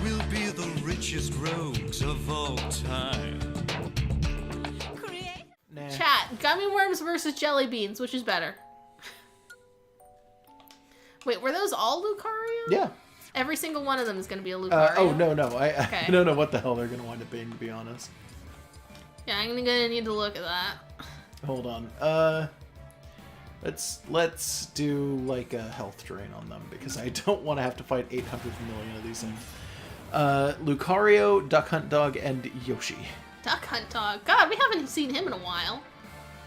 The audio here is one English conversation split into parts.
We'll be the richest rogues of all time. Nah. Chat, gummy worms versus jelly beans, which is better? Wait, were those all Lucario? Yeah. Every single one of them is going to be a Lucario? Oh, no. Okay. I don't know what the hell they're going to wind up being, to be honest. Yeah, I'm going to need to look at that. Hold on. Let's do like a health drain on them because I don't want to have to fight 800 million of these things. Lucario, Duck Hunt Dog, and Yoshi. Duck Hunt Dog. God, we haven't seen him in a while.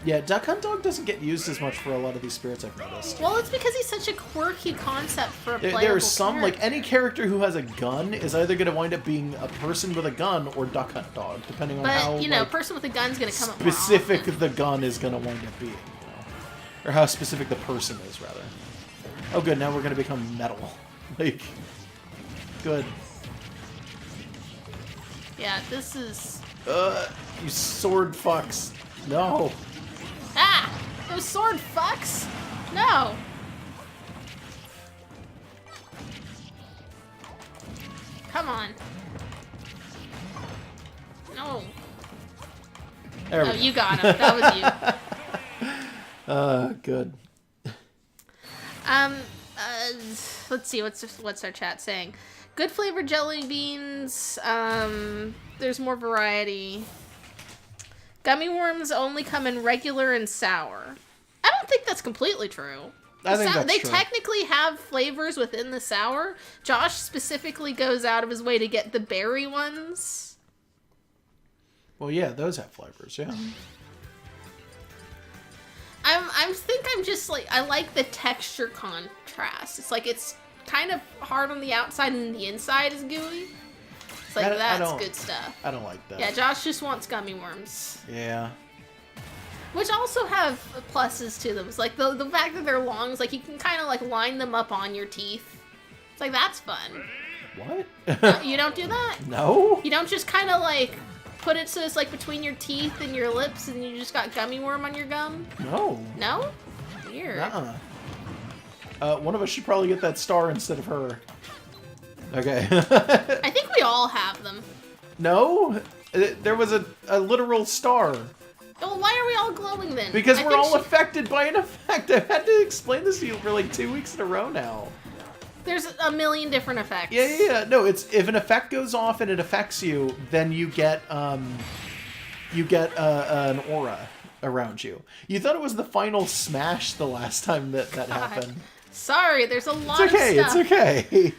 Yeah, Duck Hunt Dog doesn't get used as much for a lot of these spirits, I've noticed. Well, it's because he's such a quirky concept for a playable There are some, character. like, any character who has a gun is either going to wind up being a person with a gun or Duck Hunt Dog, depending on how, But, you know, like, a person with a gun's going to come up more specific often. the gun is going to wind up being, you know? Or how specific the person is, rather. Oh, good, now we're going to become metal. Like, good. Yeah, this is... You sword fucks. No. Ah! Those sword fucks? No! Come on. No. There we Oh, go. you got him. That was you. Good. Let's see, what's our chat saying? Good flavored jelly beans. There's more variety. Gummy worms only come in regular and sour. I don't think that's completely true. I think that's they true. technically have flavors within the sour. Josh specifically goes out of his way to get the berry ones. Well, yeah, those have flavors, yeah. I'm just like, I like the texture contrast. It's like it's kind of hard on the outside and the inside is gooey. It's like, that's good stuff. I don't like that. Yeah, Josh just wants gummy worms. Yeah. Which also have pluses to them. It's like the fact that they're long is like you can kind of like line them up on your teeth. It's like, that's fun. What? You don't do that? No? You don't just kind of like put it so it's like between your teeth and your lips and you just got gummy worm on your gum? No. No? Weird. Nuh-uh. One of us should probably get that star instead of her. Okay. I think we all have them. No? There was a literal star. Well, why are we all glowing then? Because I we're think all affected by an effect. I've had to explain this to you for like 2 weeks in a row now. There's a million different effects. Yeah. No, it's if an effect goes off and it affects you, then you get an aura around you. You thought it was the final smash the last time that happened. Sorry, there's a lot of stuff. It's okay.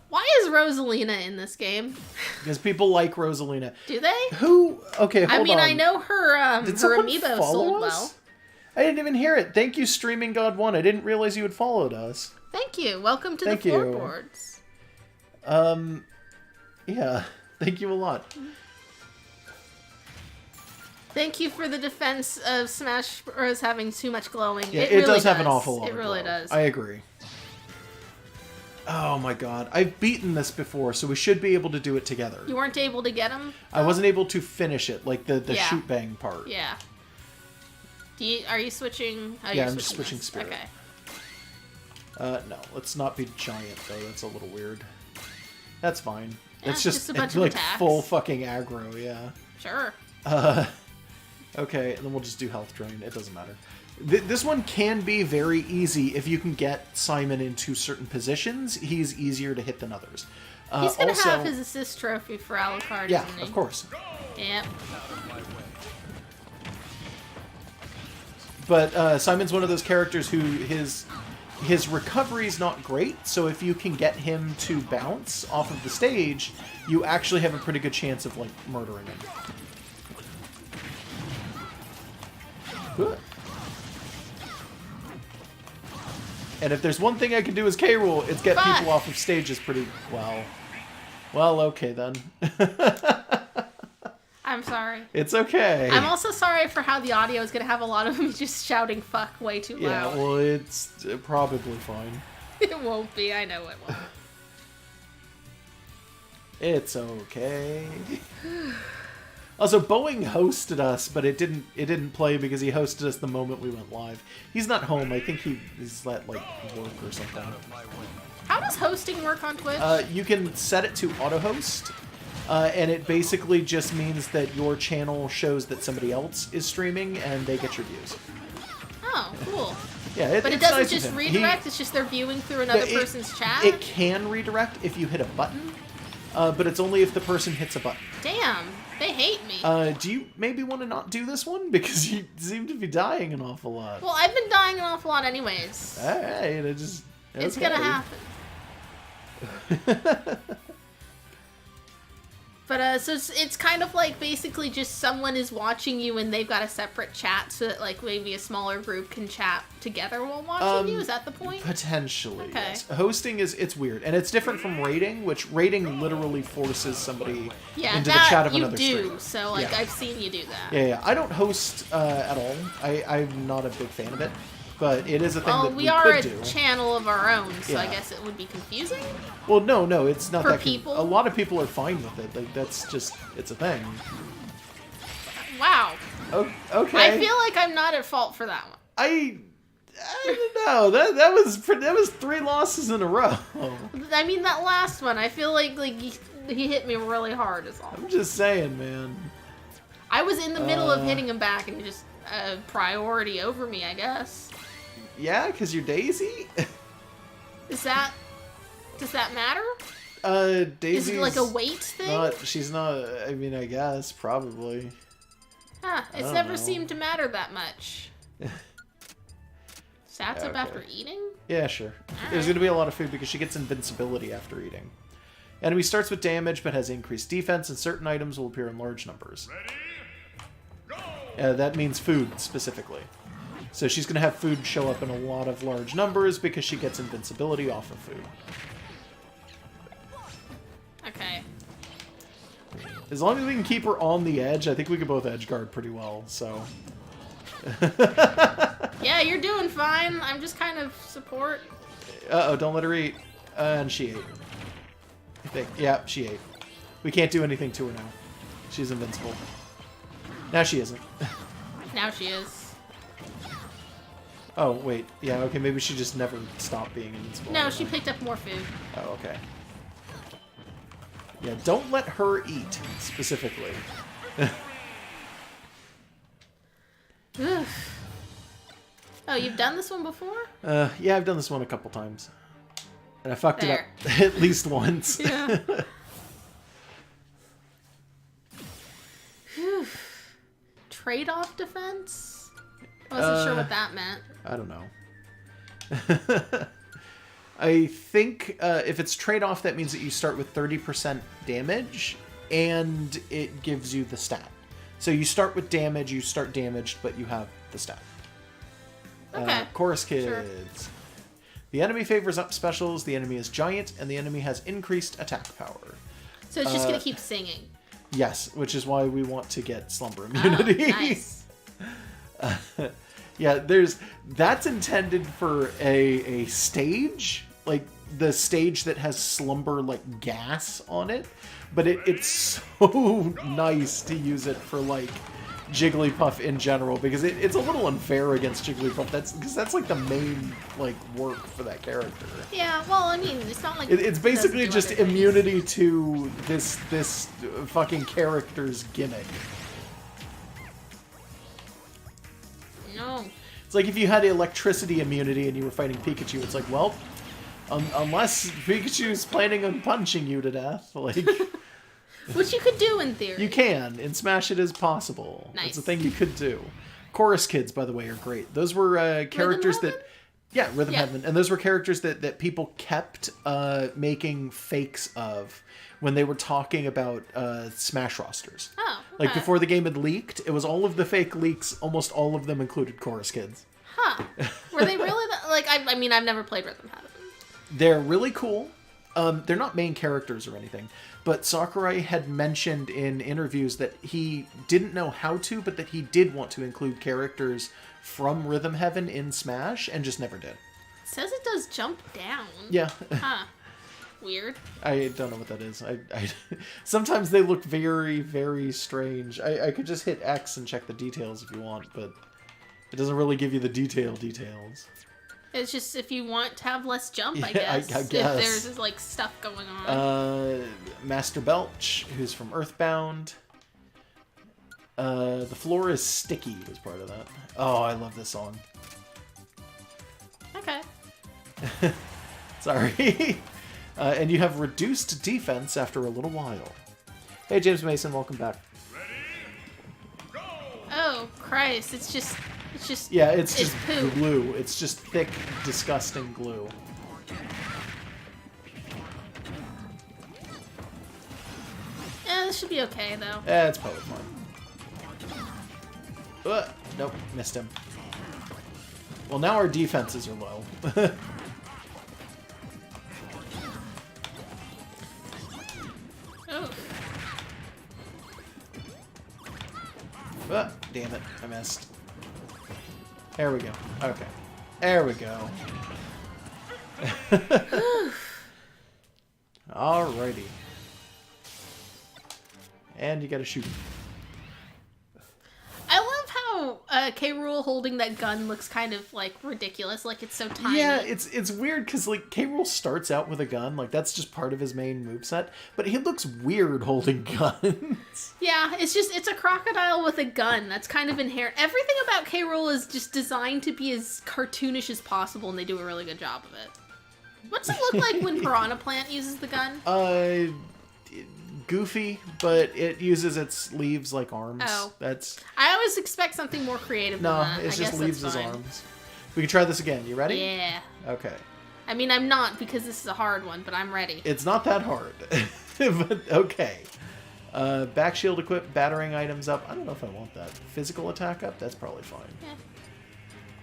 Why is Rosalina in this game? Because people like Rosalina. Do they? Who? Okay, hold on. I mean, I know her Did her someone amiibo follow sold us? well. I didn't even hear it. Thank you, Streaming God 1. I didn't realize you had followed us. Thank you. Welcome to Thank the you. floorboards. Yeah. Thank you a lot. Thank you for the defense of Smash Bros. Having too much glowing. Yeah, it it really does have an awful lot It of really glow. does. I agree. Oh my god. I've beaten this before, so we should be able to do it together. You weren't able to get him? I wasn't able to finish it, like the Yeah. shoot bang part. Yeah. Are you switching? Oh, Yeah, you're I'm just switching this. spirit. Okay. No, let's not be giant though. That's a little weird. That's fine. Yeah, It's just a bunch it's of like attacks. full fucking aggro, yeah. Sure. Okay, and then we'll just do health drain. It doesn't matter. This one can be very easy if you can get Simon into certain positions. He's easier to hit than others. He's gonna also, have his assist trophy for Alucard, yeah, isn't he? of course. Yep. But Simon's one of those characters who his recovery is not great. So if you can get him to bounce off of the stage, you actually have a pretty good chance of like murdering him. Good. And if there's one thing I can do as K. Rool, it's get Fuck. people off of stages pretty well. Well, okay then. I'm sorry. It's okay. I'm also sorry for how the audio is going to have a lot of me just shouting fuck way too Yeah, loud. well, it's probably fine. It won't be. I know it won't. It's okay. Also, Boeing hosted us, but it didn't play because he hosted us the moment we went live. He's not home. I think he's at like work or something. How does hosting work on Twitch? You can set it to auto host, and it basically just means that your channel shows that somebody else is streaming and they get your views. Oh, cool. Yeah, but it it's doesn't nice just of him. redirect. It's just they're viewing through another person's chat. It can redirect if you hit a button, but it's only if the person hits a button. Damn, they hate me. Do you maybe want to not do this one because you seem to be dying an awful lot? Well, I've been dying an awful lot anyways. All right, It's gonna happen. But so it's kind of like basically just someone is watching you and they've got a separate chat so that like maybe a smaller group can chat together while watching you. Is that the point? Potentially. Okay. Yes. Hosting it's weird, and it's different from raiding, which raiding literally forces somebody into the chat of another streamer. Yeah, you do. So like Yeah. I've seen you do that. Yeah. I don't host at all. I'm not a big fan of it, but it is a thing that we we are could a do. channel of our own, so I Yeah. guess it would be confusing. Well, no, it's not For that. people? A lot of people are fine with it. Like it's a thing. Wow. Okay. I feel like I'm not at fault for that one. I don't know. That was 3 losses in a row. I mean, that last one, I feel like he hit me really hard is all. I'm just saying, man. I was in the middle of hitting him back and he just priority over me, I guess. Yeah, because you're Daisy? Does that matter? Daisy's Is it like a weight thing? She's not, I mean, I guess, probably. Huh, it's don't never know. seemed to matter that much. Sats up Okay. after eating? Yeah, sure. Alright. There's going to be a lot of food because she gets invincibility after eating. Enemy starts with damage but has increased defense, and certain items will appear in large numbers. That means food, specifically. So she's going to have food show up in a lot of large numbers because she gets invincibility off of food. Okay. As long as we can keep her on the edge, I think we can both edge guard pretty well, so... Yeah, you're doing fine. I'm just kind of support. Uh-oh, don't let her eat. And she ate. I think. Yeah, she ate. We can't do anything to her now. She's invincible. Now she isn't. Now she is. Oh, wait. Yeah, okay, maybe she just never stopped being invincible. No, she picked up more food. Oh, okay. Yeah, don't let her eat, specifically. Oof. Oh, you've done this one before? Yeah, I've done this one a couple times. And I fucked There. it up at least once. Yeah. Phew. Trade-off defense? I wasn't sure what that meant. I don't know. I think if it's trade-off, that means that you start with 30% damage, and it gives you the stat. So you start with damage, you start damaged, but you have the stat. Okay. Chorus Kids. Sure. The enemy favors up specials, the enemy is giant, and the enemy has increased attack power. So it's just going to keep singing. Yes, which is why we want to get slumber immunity. Oh, nice. Yeah, that's intended for a stage, like the stage that has slumber like gas on it, but it's so nice to use it for like Jigglypuff in general because it's a little unfair against Jigglypuff. That's like the main like work for that character. Yeah, well, I mean, it's not like It's basically it doesn't do just other things. immunity to this fucking character's gimmick. No. It's like if you had electricity immunity and you were fighting Pikachu, it's like, well, unless Pikachu's planning on punching you to death, like... Which you could do in theory. You can. In Smash it is possible. Nice. It's a thing you could do. Chorus Kids, by the way, are great. Those were characters Heaven? that... Yeah, Rhythm Yeah. Heaven. And those were characters that people kept making fakes of when they were talking about Smash rosters. Oh, Like, okay. before the game had leaked, it was all of the fake leaks, almost all of them included Chorus Kids. Huh. Were they really like? I mean, I've never played Rhythm Heaven. They're really cool. They're not main characters or anything, but Sakurai had mentioned in interviews that he didn't know how to, but that he did want to include characters from Rhythm Heaven in Smash, and just never did. It says it does jump down. Yeah. Huh. weird. I don't know what that is. Sometimes they look very, very strange. I could just hit X and check the details if you want, but it doesn't really give you the details. It's just if you want to have less jump, I Yeah, guess. I guess. If there's like stuff going on. Master Belch, who's from Earthbound. The floor is sticky was part of that. Oh, I love this song. Okay. Sorry. And you have reduced defense after a little while. Hey, James Mason, welcome back. Oh, Christ. It's just Yeah, it's just poop. glue. It's just thick, disgusting glue. Yeah, this should be okay, though. It's probably fine. Nope, missed him. Well, now our defenses are low. Oh. Damn it, I missed. There we go. Okay. There we go. Alrighty. And you gotta shoot. I love how K. Rool holding that gun looks kind of like ridiculous, like it's so tiny. Yeah, it's weird because like K. Rool starts out with a gun, like that's just part of his main moveset, but he looks weird holding guns. Yeah, it's a crocodile with a gun. That's kind of inherent. Everything about K. Rool is just designed to be as cartoonish as possible, and they do a really good job of it. What's it look like when Piranha Plant uses the gun? Goofy, but it uses its leaves like arms. Oh. That's I always expect something more creative no, than that. it's I just guess leaves that's as fine. arms. We can try this again. You ready? Yeah. Okay. I mean, I'm not because this is a hard one, but I'm ready. It's not that hard. But okay. Back shield equipped, battering items up. I don't know if I want that. Physical attack up? That's probably fine. Yeah.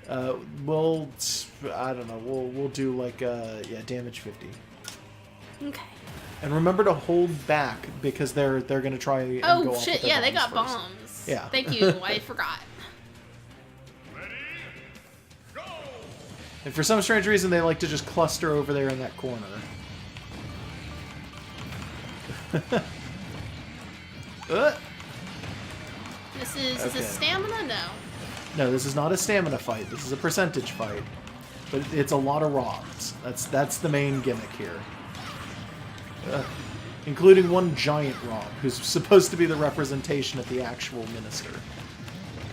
I don't know. We'll do like damage 50. Okay. And remember to hold back because they're gonna try and go Oh off shit! with their Yeah, they got first. bombs. Yeah. Thank you. I forgot. And for some strange reason, they like to just cluster over there in that corner. This is Okay. this stamina? No. No, this is not a stamina fight. This is a percentage fight. But it's a lot of ROMs. That's the main gimmick here. Including one giant ROM, who's supposed to be the representation of the actual minister.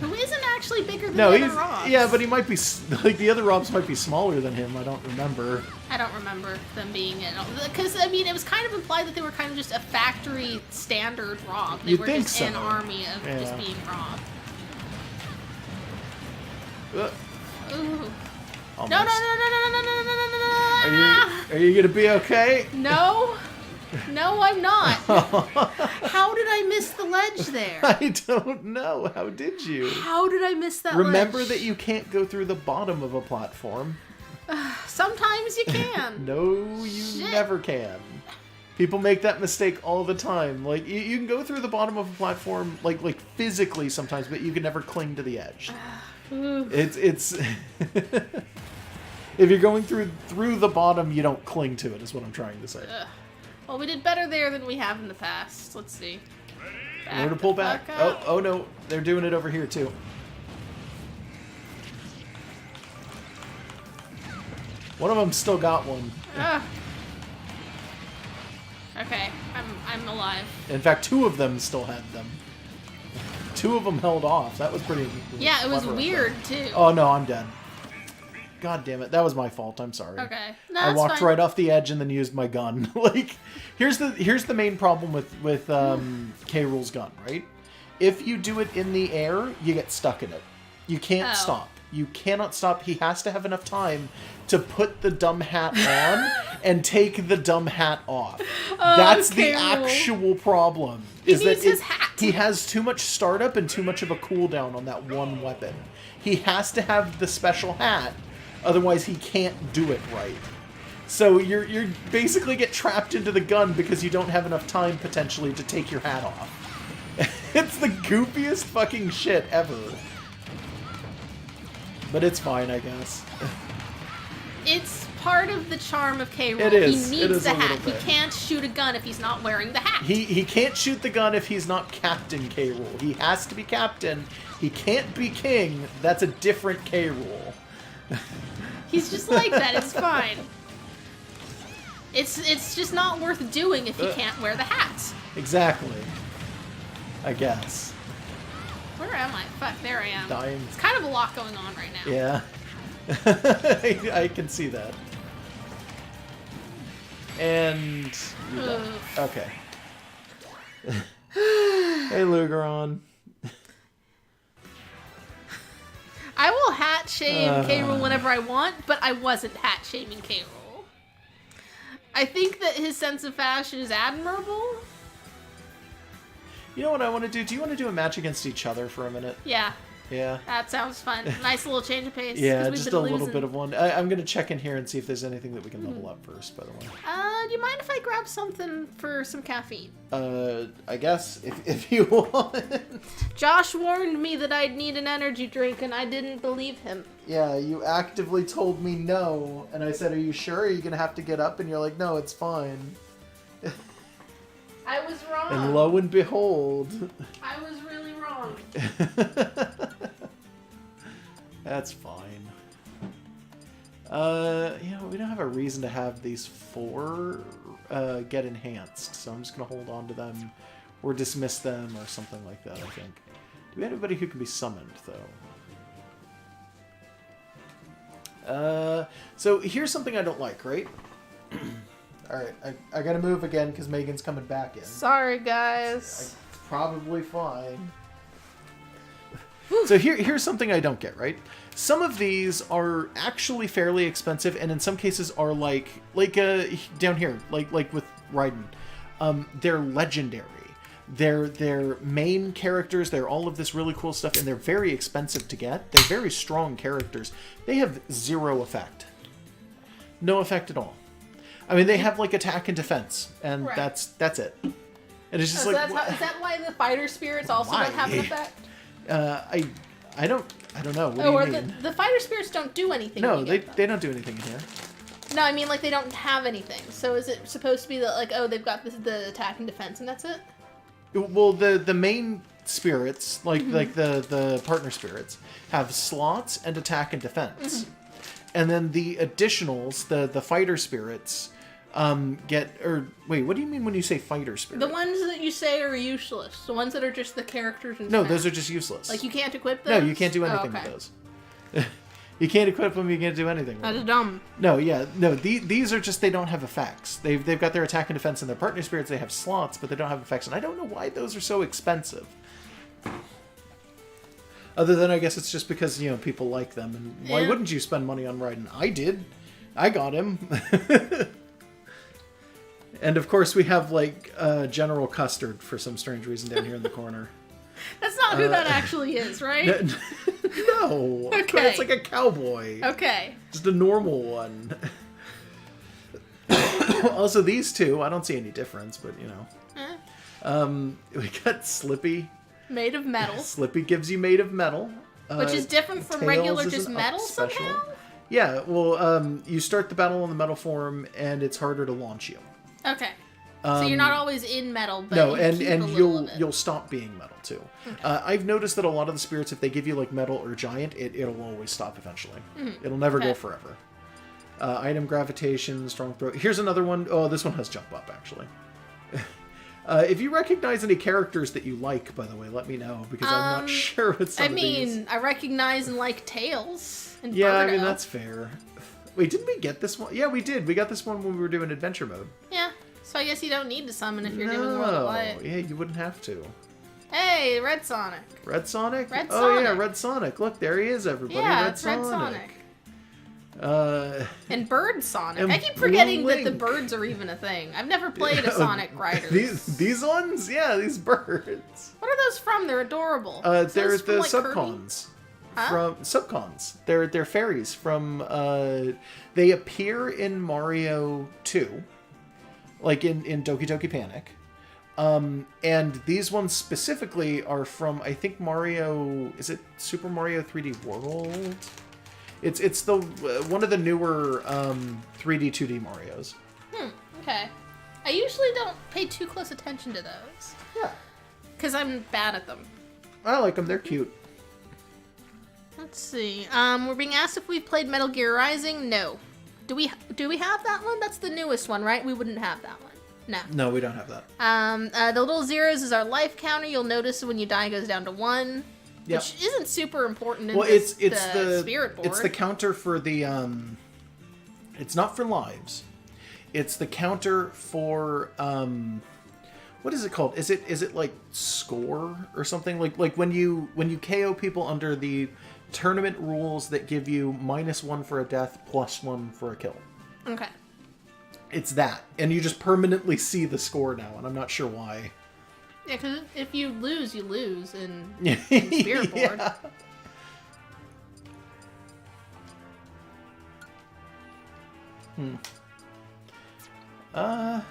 Who isn't actually bigger than No, the he's... other Robs. Yeah, but he might be... Like, the other ROMs might be smaller than him. I don't remember. I don't remember them being in. Because, I mean, it was kind of implied that they were kind of just a factory standard Rob. They You'd were think just so. an army of just Yeah. being Rob. Almost. Ooh. No, no, no, no, no, no, no, no, no, no, no. Are you gonna be okay? No. No, I'm not. How did I miss the ledge there? I don't know. How did you? How did I miss that Remember ledge? that you can't go through the bottom of a platform. Sometimes you can. No, you Shit. never can. People make that mistake all the time. Like, you can go through the bottom of a platform, like physically sometimes, but you can never cling to the edge. Ooh. It's if you're going through the bottom, you don't cling to it, is what I'm trying to say. Well, we did better there than we have in the past. Let's see. Where to pull back? Oh no, they're doing it over here too. One of them still got one. Okay, I'm alive. In fact, two of them still had them. Two of them held off. That was pretty. Yeah, it was clever of weird them. too. Oh no, I'm dead. God damn it, that was my fault. I'm sorry. Okay, no, I that's walked fine. right off the edge and then used my gun. Like, here's the main problem with K. Rool's gun, right? If you do it in the air, you get stuck in it. You can't stop. You cannot stop. He has to have enough time to put the dumb hat on and take the dumb hat off. That's the K. Rool. actual problem. He Is needs that his hat. He has too much startup and too much of a cooldown on that one weapon. He has to have the special hat, otherwise he can't do it right. So you're basically get trapped into the gun because you don't have enough time potentially to take your hat off. It's the goofiest fucking shit ever. But it's fine, I guess. It's part of the charm of K. Rool. It is. He It needs is the a hat. little He bit. can't shoot a gun if he's not wearing the hat. He can't shoot the gun if he's not Captain K. Rool. He has to be Captain. He can't be King. That's a different K. Rool. He's just like that. It's fine. It's just not worth doing if you can't wear the hat. Exactly. I guess. Where am I? Fuck, there I am. Dying. It's kind of a lot going on right now. Yeah. I can see that. And... Okay. Hey, Lugeron. I will hat shame K. Rool whenever I want, but I wasn't hat shaming K. Rool. I think that his sense of fashion is admirable. You know what I want to do? Do you want to do a match against each other for a minute? Yeah, Yeah. that sounds fun. Nice little change of pace. 'cause Yeah, we've just been a little losing. bit of one. I'm going to check in here and see if there's anything that we can level up first, by the way. Do you mind if I grab something for some caffeine? I guess, if you want. Josh warned me that I'd need an energy drink, and I didn't believe him. Yeah, you actively told me no, and I said, are you sure? Are you going to have to get up? And you're like, no, it's fine. I was wrong. And lo and behold. I was really wrong. That's fine. We don't have a reason to have these 4 get enhanced, so I'm just going to hold on to them or dismiss them or something like that, I think. Do we have anybody who can be summoned, though? So here's something I don't like, right? Alright, I gotta move again because Megan's coming back in. Sorry, guys. Probably fine. So here's something I don't get, right? Some of these are actually fairly expensive, and in some cases are like down here, like with Raiden. They're legendary. They're main characters. They're all of this really cool stuff, and they're very expensive to get. They're very strong characters. They have 0 effect. No effect at all. I mean, they have like attack and defense, and Right. that's it. And it's just So like, is that why the fighter spirits also don't have an Why? effect? I don't know. What Or do you mean? the fighter spirits don't do anything. No, when you they get them. they don't do anything in here. No, I mean like they don't have anything. So is it supposed to be that like they've got the attack and defense and that's it? Well, the main spirits, like the partner spirits, have slots and attack and defense, and then the additionals, the fighter spirits, get wait. What do you mean when you say fighter spirit? The ones that you say are useless. The ones that are just the characters and No, stuff. those are just useless. Like you can't equip No, those? you can't do anything Oh, okay. with those. You can't equip them. You can't do anything with That's them. dumb. No, yeah, no. These are just, they don't have effects. They've got their attack and defense, and their partner spirits, they have slots, but they don't have effects. And I don't know why those are so expensive. Other than I guess it's just because people like them, and why Yeah. wouldn't you spend money on Raiden? I did. I got him. And of course we have like General Custard for some strange reason down here in the corner. That's not who that actually is, right? No, Okay. it's like a cowboy. Okay. Just a normal one. Also, these two, I don't see any difference, but we got Slippy. Made of metal. Slippy gives you made of metal, Which is different from Tails regular is just an up metal special. somehow? Yeah, well, you start the battle on the metal form, and it's harder to launch you. Okay. So you're not always in metal, but No, you and keep a little you'll of it. you'll stop being metal too. I've noticed that a lot of the spirits, if they give you like metal or giant, it'll always stop eventually. It'll never go Okay. forever. Item gravitation, strong throw. Here's another one. Oh, this one has jump up actually. If you recognize any characters that you like, by the way, let me know because I'm not sure what some I of these. mean, I recognize and like Tails and Yeah, I Birdo. mean that's fair. Wait, didn't we get this one? Yeah, we did. We got this one when we were doing adventure mode. Yeah. So I guess you don't need to summon if you're doing World of No, Light. yeah, you wouldn't have to. Hey, Red Sonic. Red Sonic? Red Oh yeah, Sonic. Red Sonic. Look, there he is, everybody. Yeah, Red it's Red Sonic. Sonic. And Bird Sonic. And I keep forgetting Blue that the Link. birds are even a thing. I've never played a Sonic Riders. These ones? Yeah, these birds. What are those from? They're adorable. They're Those the from, like, Kirby? subcons. Huh? From subcons. They're fairies from they appear in Mario 2. Like in Doki Doki Panic. And these ones specifically are from, I think, Mario... Is it Super Mario 3D World? It's the one of the newer 3D 2D Marios. Okay. I usually don't pay too close attention to those. Yeah. Because I'm bad at them. I like them. They're cute. Let's see. We're being asked if we've played Metal Gear Rising. No. Do we have that one? That's the newest one, right? We wouldn't have that one. No. No, we don't have that. The little zeros is our life counter. You'll notice when you die, it goes down to 1. Yep. Which isn't super important in it's the spirit board. It's the counter for the it's not for lives. It's the counter for what is it called? Is it like score or something? Like when you KO people under the tournament rules that give you -1 for a death, +1 for a kill. Okay. It's that. And you just permanently see the score now, and I'm not sure why. Yeah, because if you lose, you lose in spirit board. Yeah.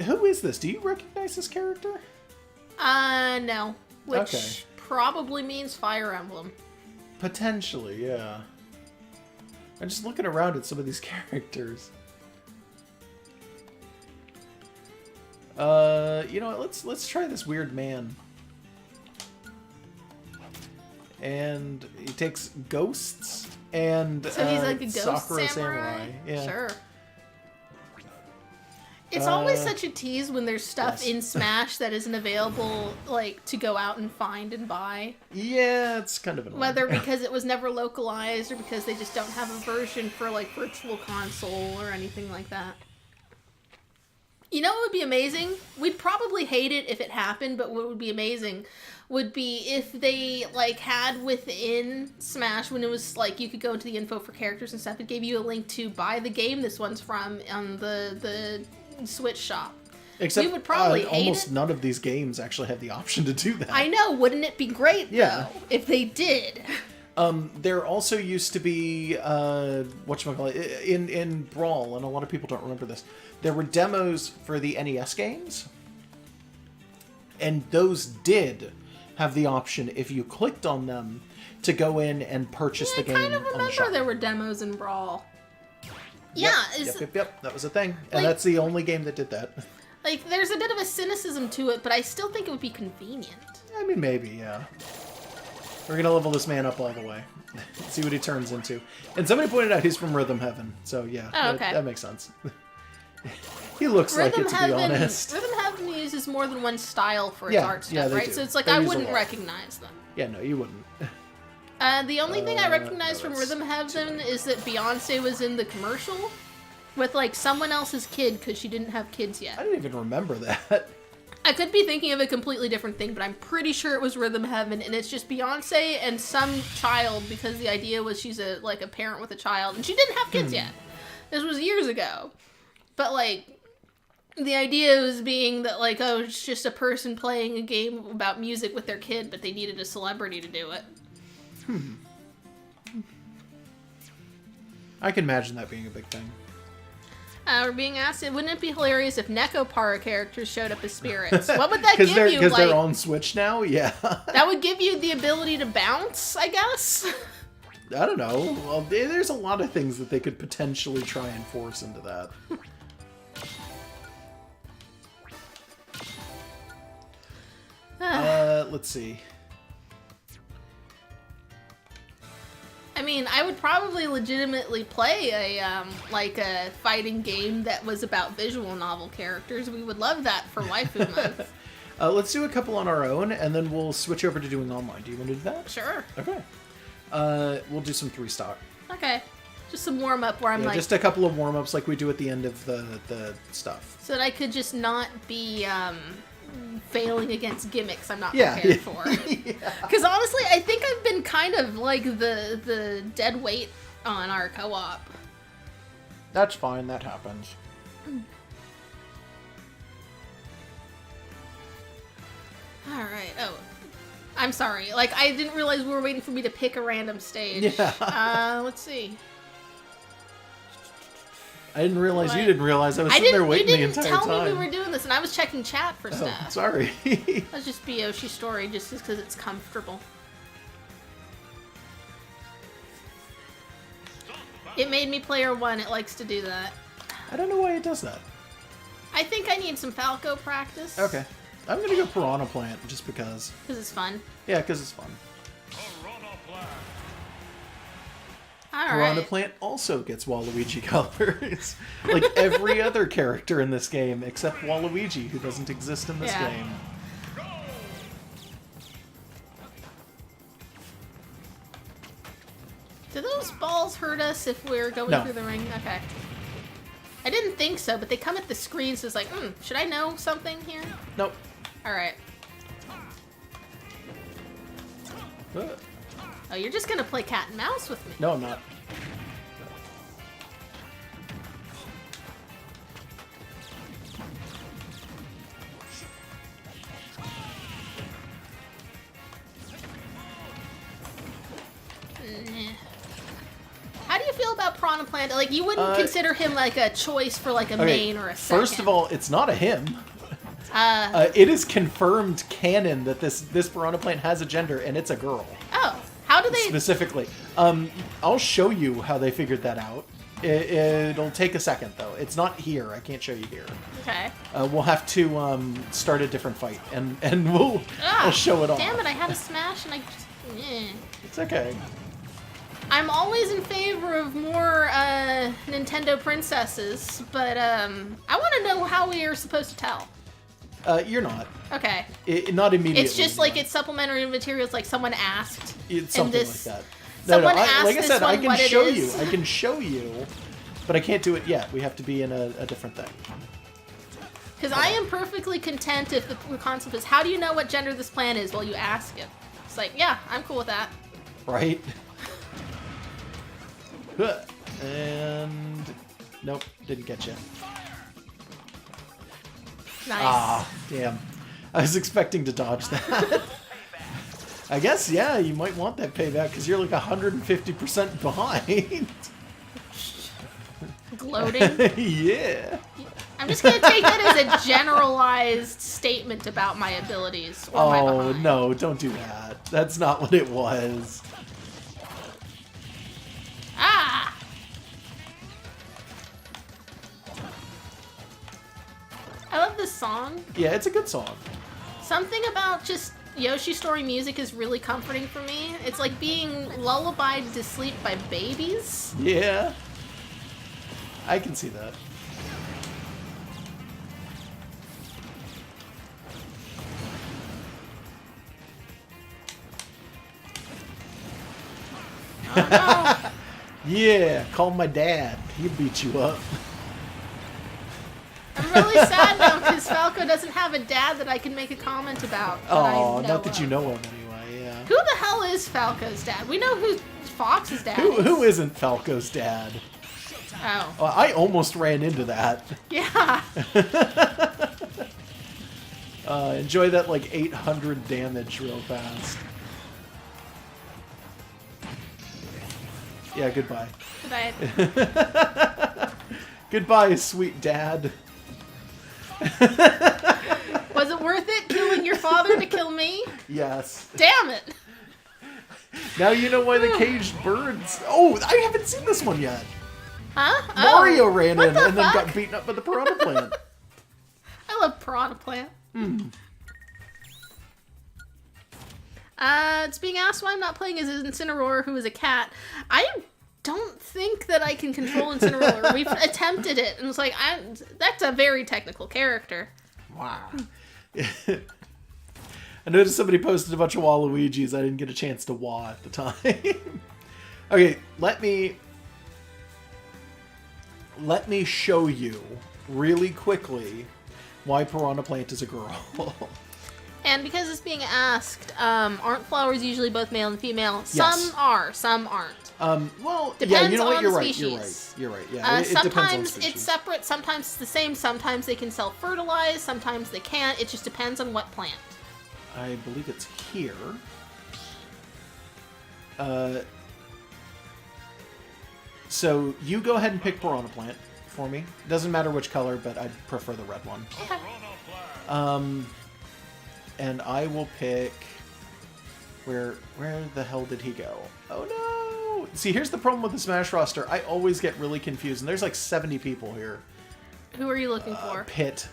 Who is this? Do you recognize this character? No. Which Okay. probably means Fire Emblem. Potentially, yeah. I'm just looking around at some of these characters. You know what? Let's try this weird man. And he takes ghosts and So he's like a ghost Sakura samurai? Yeah. Sure. It's always such a tease when there's stuff yes. in Smash that isn't available, like, to go out and find and buy. Yeah, it's kind of annoying. Whether because it was never localized or because they just don't have a version for, like, Virtual Console or anything like that. You know what would be amazing? We'd probably hate it if it happened, but what would be amazing would be if they, like, had within Smash, when it was, like, you could go into the info for characters and stuff, it gave you a link to buy the game this one's from on the Switch shop. Except we would probably hate almost it. None of these games actually have the option to do that. I know, wouldn't it be great, Yeah. though, if they did? There also used to be, whatchamacallit, in Brawl, and a lot of people don't remember this, there were demos for the NES games, and those did have the option, if you clicked on them, to go in and purchase the game I kind of on the remember shop. there were demos in Brawl. Yep, Yeah, yep, that was a thing. Like- And that's the only game that did that. like, there's a bit of a cynicism to it, but I still think it would be convenient. I mean, maybe, yeah. We're gonna level this man up all the way. See what he turns into. And somebody pointed out he's from Rhythm Heaven, so yeah, Oh, okay. that makes sense. He looks like it, to be honest. Rhythm Heaven uses more than one style for its Yeah, art stuff, yeah, they right? do. So it's like They I use a wouldn't lot. recognize them. Yeah, no, you wouldn't. The only thing I recognize no, from that's Rhythm Heaven is that Beyonce was in the commercial with, like, someone else's kid because she didn't have kids I yet. didn't even remember that. I could be thinking of a completely different thing, but I'm pretty sure it was Rhythm Heaven, and it's just Beyonce and some child because the idea was she's a parent with a child, and she didn't have kids yet. This was years ago. But, like, the idea was being that, like, oh, it's just a person playing a game about music with their kid, but they needed a celebrity to do it. I can imagine that being a big thing. We're being asked, wouldn't it be hilarious if Nekopara characters showed up as spirits? What would that give you? Because Like, they're on Switch now? Yeah. that would give you the ability to bounce, I guess? I don't know. Well, there's a lot of things that they could potentially try and force into that. Let's see. I mean, I would probably legitimately play a fighting game that was about visual novel characters. We would love that for Waifu Month. Let's do a couple on our own, and then we'll switch over to doing online. Do you want to do that? Sure. Okay. We'll do some 3-stock. Okay. Just some warm-up where I'm Yeah, like... just a couple of warm-ups like we do at the end of the stuff. So that I could just not be failing against gimmicks I'm not Yeah. prepared for. Yeah. Because honestly, I think I've been kind of like the dead weight on our co-op. That's fine. That happens. Alright, oh. I'm sorry. Like, I didn't realize we were waiting for me to pick a random stage. Yeah. Let's see. I didn't realize What? you didn't realize I was sitting there waiting the You didn't entire tell time. me we were doing this, and I was checking chat for Oh, stuff. sorry. Let's just be Yoshi's story just because it's comfortable. It made me player 1. It likes to do that. I don't know why it does that. I think I need some Falco practice. Okay. I'm gonna go Piranha Plant just because. Because it's fun. Yeah, because it's fun. Alright. Piranha Plant also gets Waluigi colors. Like every other character in this game except Waluigi, who doesn't exist in this game. Do those balls hurt us if we're going through the ring? Okay. I didn't think so, but they come at the screen, so it's like, should I know something here? Nope. Alright. Oh, you're just gonna play cat and mouse with me? No, I'm not. How do you feel about Piranha Plant? Like, you wouldn't consider him like a choice for like a main or a second. First of all, it's not a him. It is confirmed canon that this Piranha Plant has a gender, and it's a girl. Oh, how do they... Specifically. I'll show you how they figured that out. It'll take a second, though. It's not here. I can't show you here. Okay. We'll have to start a different fight, and we'll show it all. Damn it, I had a smash, and I just... It's okay. I'm always in favor of more Nintendo princesses, but I want to know how we are supposed to tell. You're not. Okay. Not immediately. It's just like it's supplementary materials, like someone asked. It's something this, like that. Someone asked like I said, I can show you. is. I can show you, but I can't do it yet. We have to be in a different thing. Because I am perfectly content if the concept is, how do you know what gender this plant is? Well, you ask it. It's like, yeah, I'm cool with that. Right? And... Nope, didn't get you. Nice. Ah, damn. I was expecting to dodge that. I guess, yeah, you might want that payback because you're like 150% behind. Gloating? Yeah. I'm just going to take that as a generalized statement about my abilities. Or my behind. No, don't do that. That's not what it was. Ah! I love this song. Yeah, it's a good song. Something about just Yoshi Story music is really comforting for me. It's like being lullabied to sleep by babies. Yeah. I can see that. Oh, no. Yeah, call my dad. He'll beat you up. I'm really sad now because Falco doesn't have a dad that I can make a comment about. Oh, not that you know him anyway, yeah. Who the hell is Falco's dad? We know who Fox's dad is. Who isn't Falco's dad? Oh. I almost ran into that. Yeah. Enjoy that like 800 damage real fast. Yeah, goodbye. Goodbye. Goodbye, sweet dad. Was it worth it killing your father to kill me? Yes. Damn it. Now you know why the caged birds... Oh, I haven't seen this one yet. Huh? Mario ran in and fuck? then got beaten up by the Piranha Plant. I love Piranha Plant. It's being asked why I'm not playing as Incineroar, who is a cat. I don't think that I can control Incineroar. We've attempted it, and it's like, that's a very technical character. Wow. I noticed somebody posted a bunch of Waluigis. I didn't get a chance to wah at the time. Okay, let me show you really quickly why Piranha Plant is a girl. And because it's being asked, aren't flowers usually both male and female? Some Yes. are, some aren't. Well, Depends yeah, you know what? on You're the right. species. You're right. Yeah, it depends on Sometimes species. it's separate, sometimes it's the same, sometimes they can self-fertilize, sometimes they can't. It just depends on what plant. I believe it's here. So you go ahead and pick Piranha Plant for me. Doesn't matter which color, but I prefer the red one. And I will pick... Where the hell did he go? Oh no! See, here's the problem with the Smash roster. I always get really confused, and there's like 70 people here. Who are you looking for? Pit.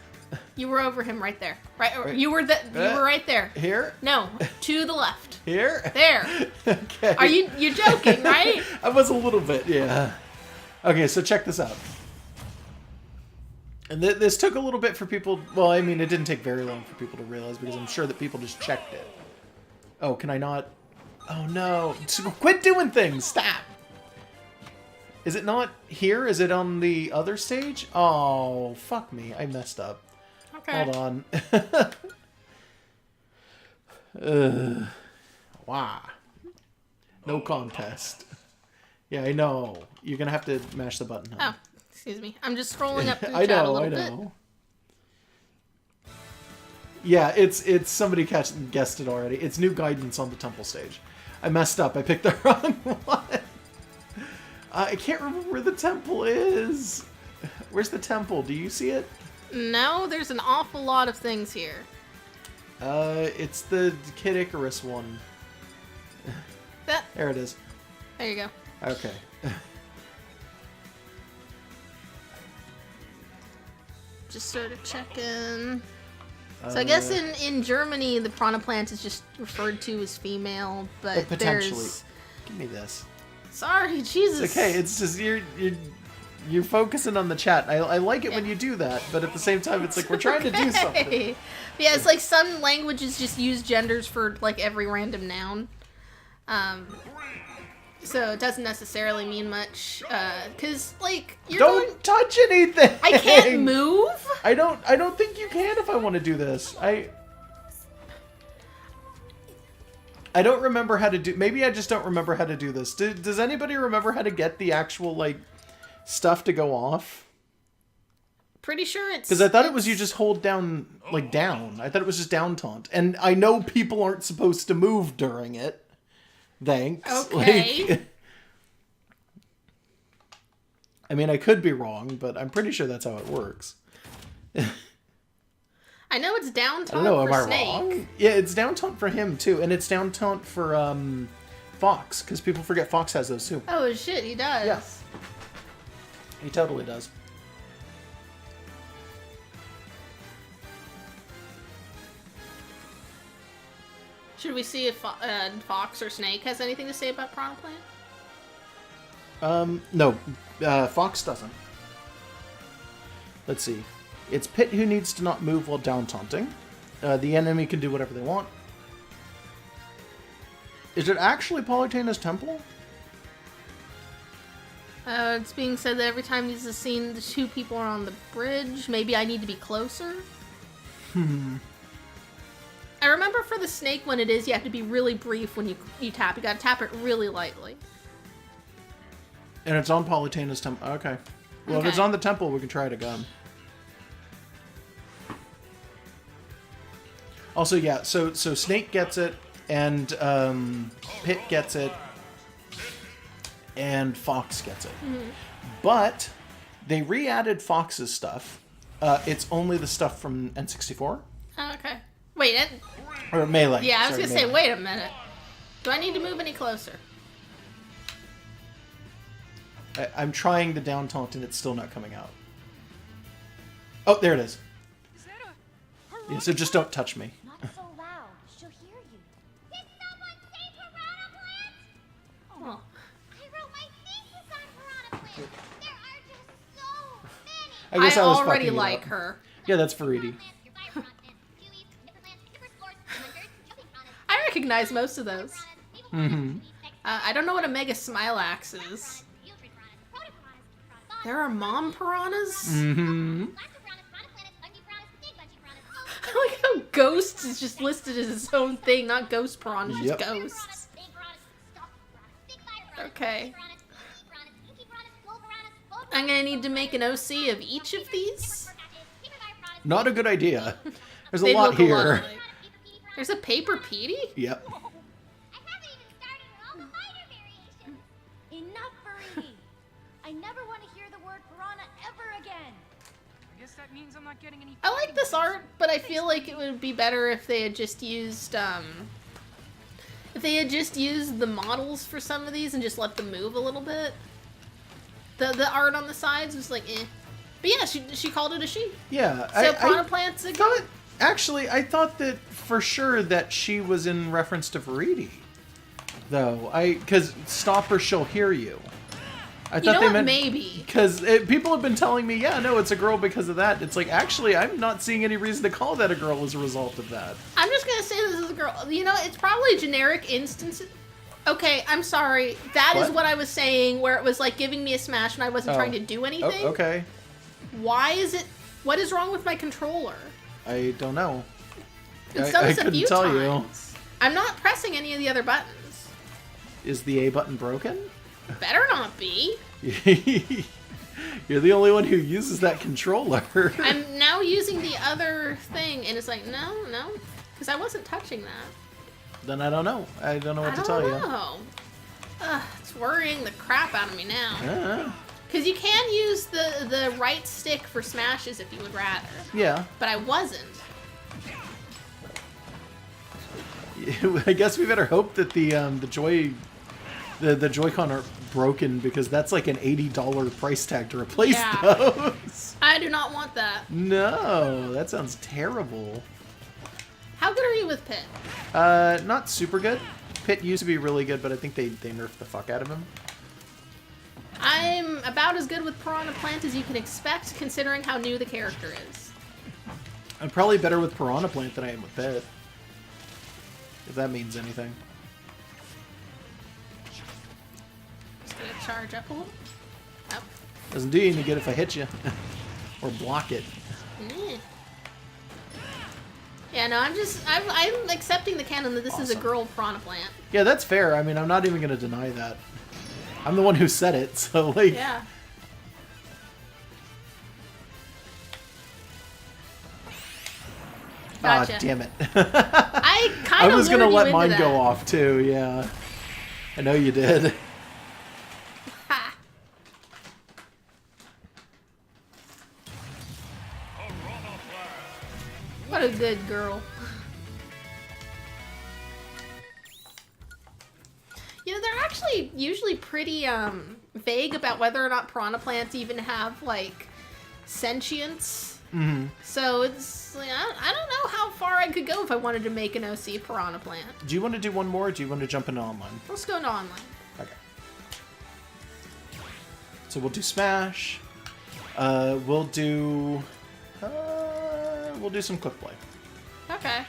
You were over him right there. Right. You were right there. Here? No, to the left. Here? There. Okay. Are you're joking, right? I was a little bit, yeah. Okay, so check this out. And this took a little bit for people... Well, I mean, it didn't take very long for people to realize, because I'm sure that people just checked it. Oh, can I not... Oh, no. Quit doing things! Stop! Is it not here? Is it on the other stage? Oh, fuck me. I messed up. Okay. Hold on. Wow. No contest. Yeah, I know. You're gonna have to mash the button. Oh, excuse me. I'm just scrolling up through I chat a know, little I bit. know. Yeah, it's somebody guessed it already. It's new guidance on the temple stage. I messed up. I picked the wrong one. I can't remember where the temple is. Where's the temple? Do you see it? No, there's an awful lot of things here. It's the Kid Icarus one. There it is. There you go. Okay. Just sort of checking. So I guess in Germany, the piranha plant is just referred to as female, but potentially. there's... Give me this. Sorry, Jesus. It's okay. It's just you're focusing on the chat. I like it when you do that, but at the same time, it's like we're trying to do something. Yeah, it's like some languages just use genders for like every random noun. So it doesn't necessarily mean much, because like don't touch anything. I can't move. I don't think you can if I want to do this. I don't remember how to do. Maybe I just don't remember how to do this. Does anybody remember how to get the actual like stuff to go off? Pretty sure it's because I thought it was you just hold down like down. I thought it was just down taunt, and I know people aren't supposed to move during it. Thanks. Okay. Like, I mean, I could be wrong, but I'm pretty sure that's how it works. I know it's down I taunt don't know, for am I Snake. wrong? Yeah, it's down taunt for him too, and it's down taunt for Fox, because people forget Fox has those too. Oh shit, he does. Yeah. He totally does. Should we see if Fox or Snake has anything to say about Piranha Plant? No, Fox doesn't. Let's see. It's Pit who needs to not move while down taunting. The enemy can do whatever they want. Is it actually Palutena's temple? It's being said that every time this is seen, the two people are on the bridge. Maybe I need to be closer? I remember for the Snake one it is, you have to be really brief when you tap. You gotta tap it really lightly. And it's on Palutena's temple. Okay. Well, if it's on the temple, we can try it again. Also, yeah, so Snake gets it, and Pit gets it, and Fox gets it. Mm-hmm. But they re-added Fox's stuff. It's only the stuff from N64. Oh, okay. Wait, or Melee. Yeah, I was Sorry, gonna say, Melee. wait a minute. Do I need to move any closer? I'm trying the down taunt, and it's still not coming out. Oh, there it is. Yeah, so just don't touch me. Not so loud. She'll hear you. Did someone say Piranha Plant? Oh. I wrote my thesis on Piranha Plant. There are just so many. I guess I was already fucking it like up. her. Yeah, that's Faridi. I recognize most of those. Mm-hmm. I don't know what a Mega Smilax is. There are mom piranhas? Mm-hmm. I like how Ghosts is just listed as its own thing, not Ghost Piranhas, Yep. just Ghosts. Okay. I'm gonna need to make an OC of each of these. Not a good idea. There's a They lot look here. alike. There's a Paper Petey? Yep. Enough, Faridi. I never want to hear the word piranha ever again. I guess that means I'm not getting any. I like this art, but I feel like it would be better if they had just used, if they had just used the models for some of these and just let them move a little bit, the art on the sides was like, eh. But yeah, she called it a she. Yeah. So Piranha Plant's a thought, actually, I thought that for sure that she was in reference to Veridi. Though, because stop or she'll hear you. I thought they meant maybe. Because people have been telling me, yeah, no, it's a girl because of that. It's like, actually, I'm not seeing any reason to call that a girl as a result of that. I'm just gonna say this is a girl. You know, it's probably a generic instance. Okay, I'm sorry. That is what I was saying, where it was like giving me a smash and I wasn't trying to do anything. Oh, okay. Why is it? What is wrong with my controller? I don't know. It's done this a few tell times. I'm not pressing any of the other buttons. Is the A button broken? Better not be. You're the only one who uses that controller. I'm now using the other thing, and it's like, no, because I wasn't touching that. Then I don't know. I don't know what to tell you. Ugh, it's worrying the crap out of me now. Yeah. Because you can use the right stick for smashes if you would rather. Yeah. But I wasn't. I guess we better hope that the Joy-Con aren't broken, because that's like an $80 price tag to replace those. I do not want that. No, that sounds terrible. How good are you with Pit? Not super good. Pit used to be really good, but I think they nerfed the fuck out of him. I'm about as good with Piranha Plant as you can expect, considering how new the character is. I'm probably better with Piranha Plant than I am with Pit. If that means anything. Just gonna charge up a little. Oh. Doesn't do you any good if I hit you. Or block it. Meh. Yeah, no, I'm accepting the canon that this is a girl Piranha Plant. Yeah, that's fair. I mean, I'm not even gonna deny that. I'm the one who said it, so like... Yeah. Gotcha. Ah, damn it. I kind of I was gonna let mine that. go off too, yeah. I know you did. Ha. What a good girl. You know, they're actually usually pretty vague about whether or not piranha plants even have like sentience. Mm-hmm. So it's like, I don't know how far I could go if I wanted to make an OC piranha plant. Do you want to do one more, or do you want to jump into online? Let's go into online. Okay. So we'll do Smash. We'll do some quick play. Okay.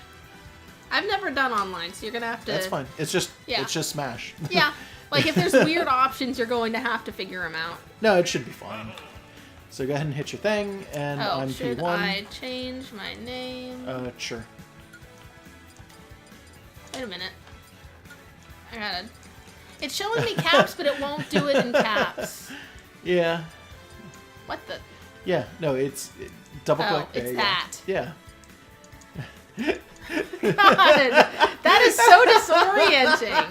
I've never done online, so you're gonna have to. That's fine. It's just Yeah. it's just Smash. Yeah. Like if there's weird options, you're going to have to figure them out. No, it should be fine. So go ahead and hit your thing, and Oh, I'm should P1. I change my name? Sure. Wait a minute. I gotta. It's showing me caps, but it won't do it in caps. Yeah. What the? Yeah. No, it's double click. Oh, There it's you that. Go. Yeah. God, that is so disorienting.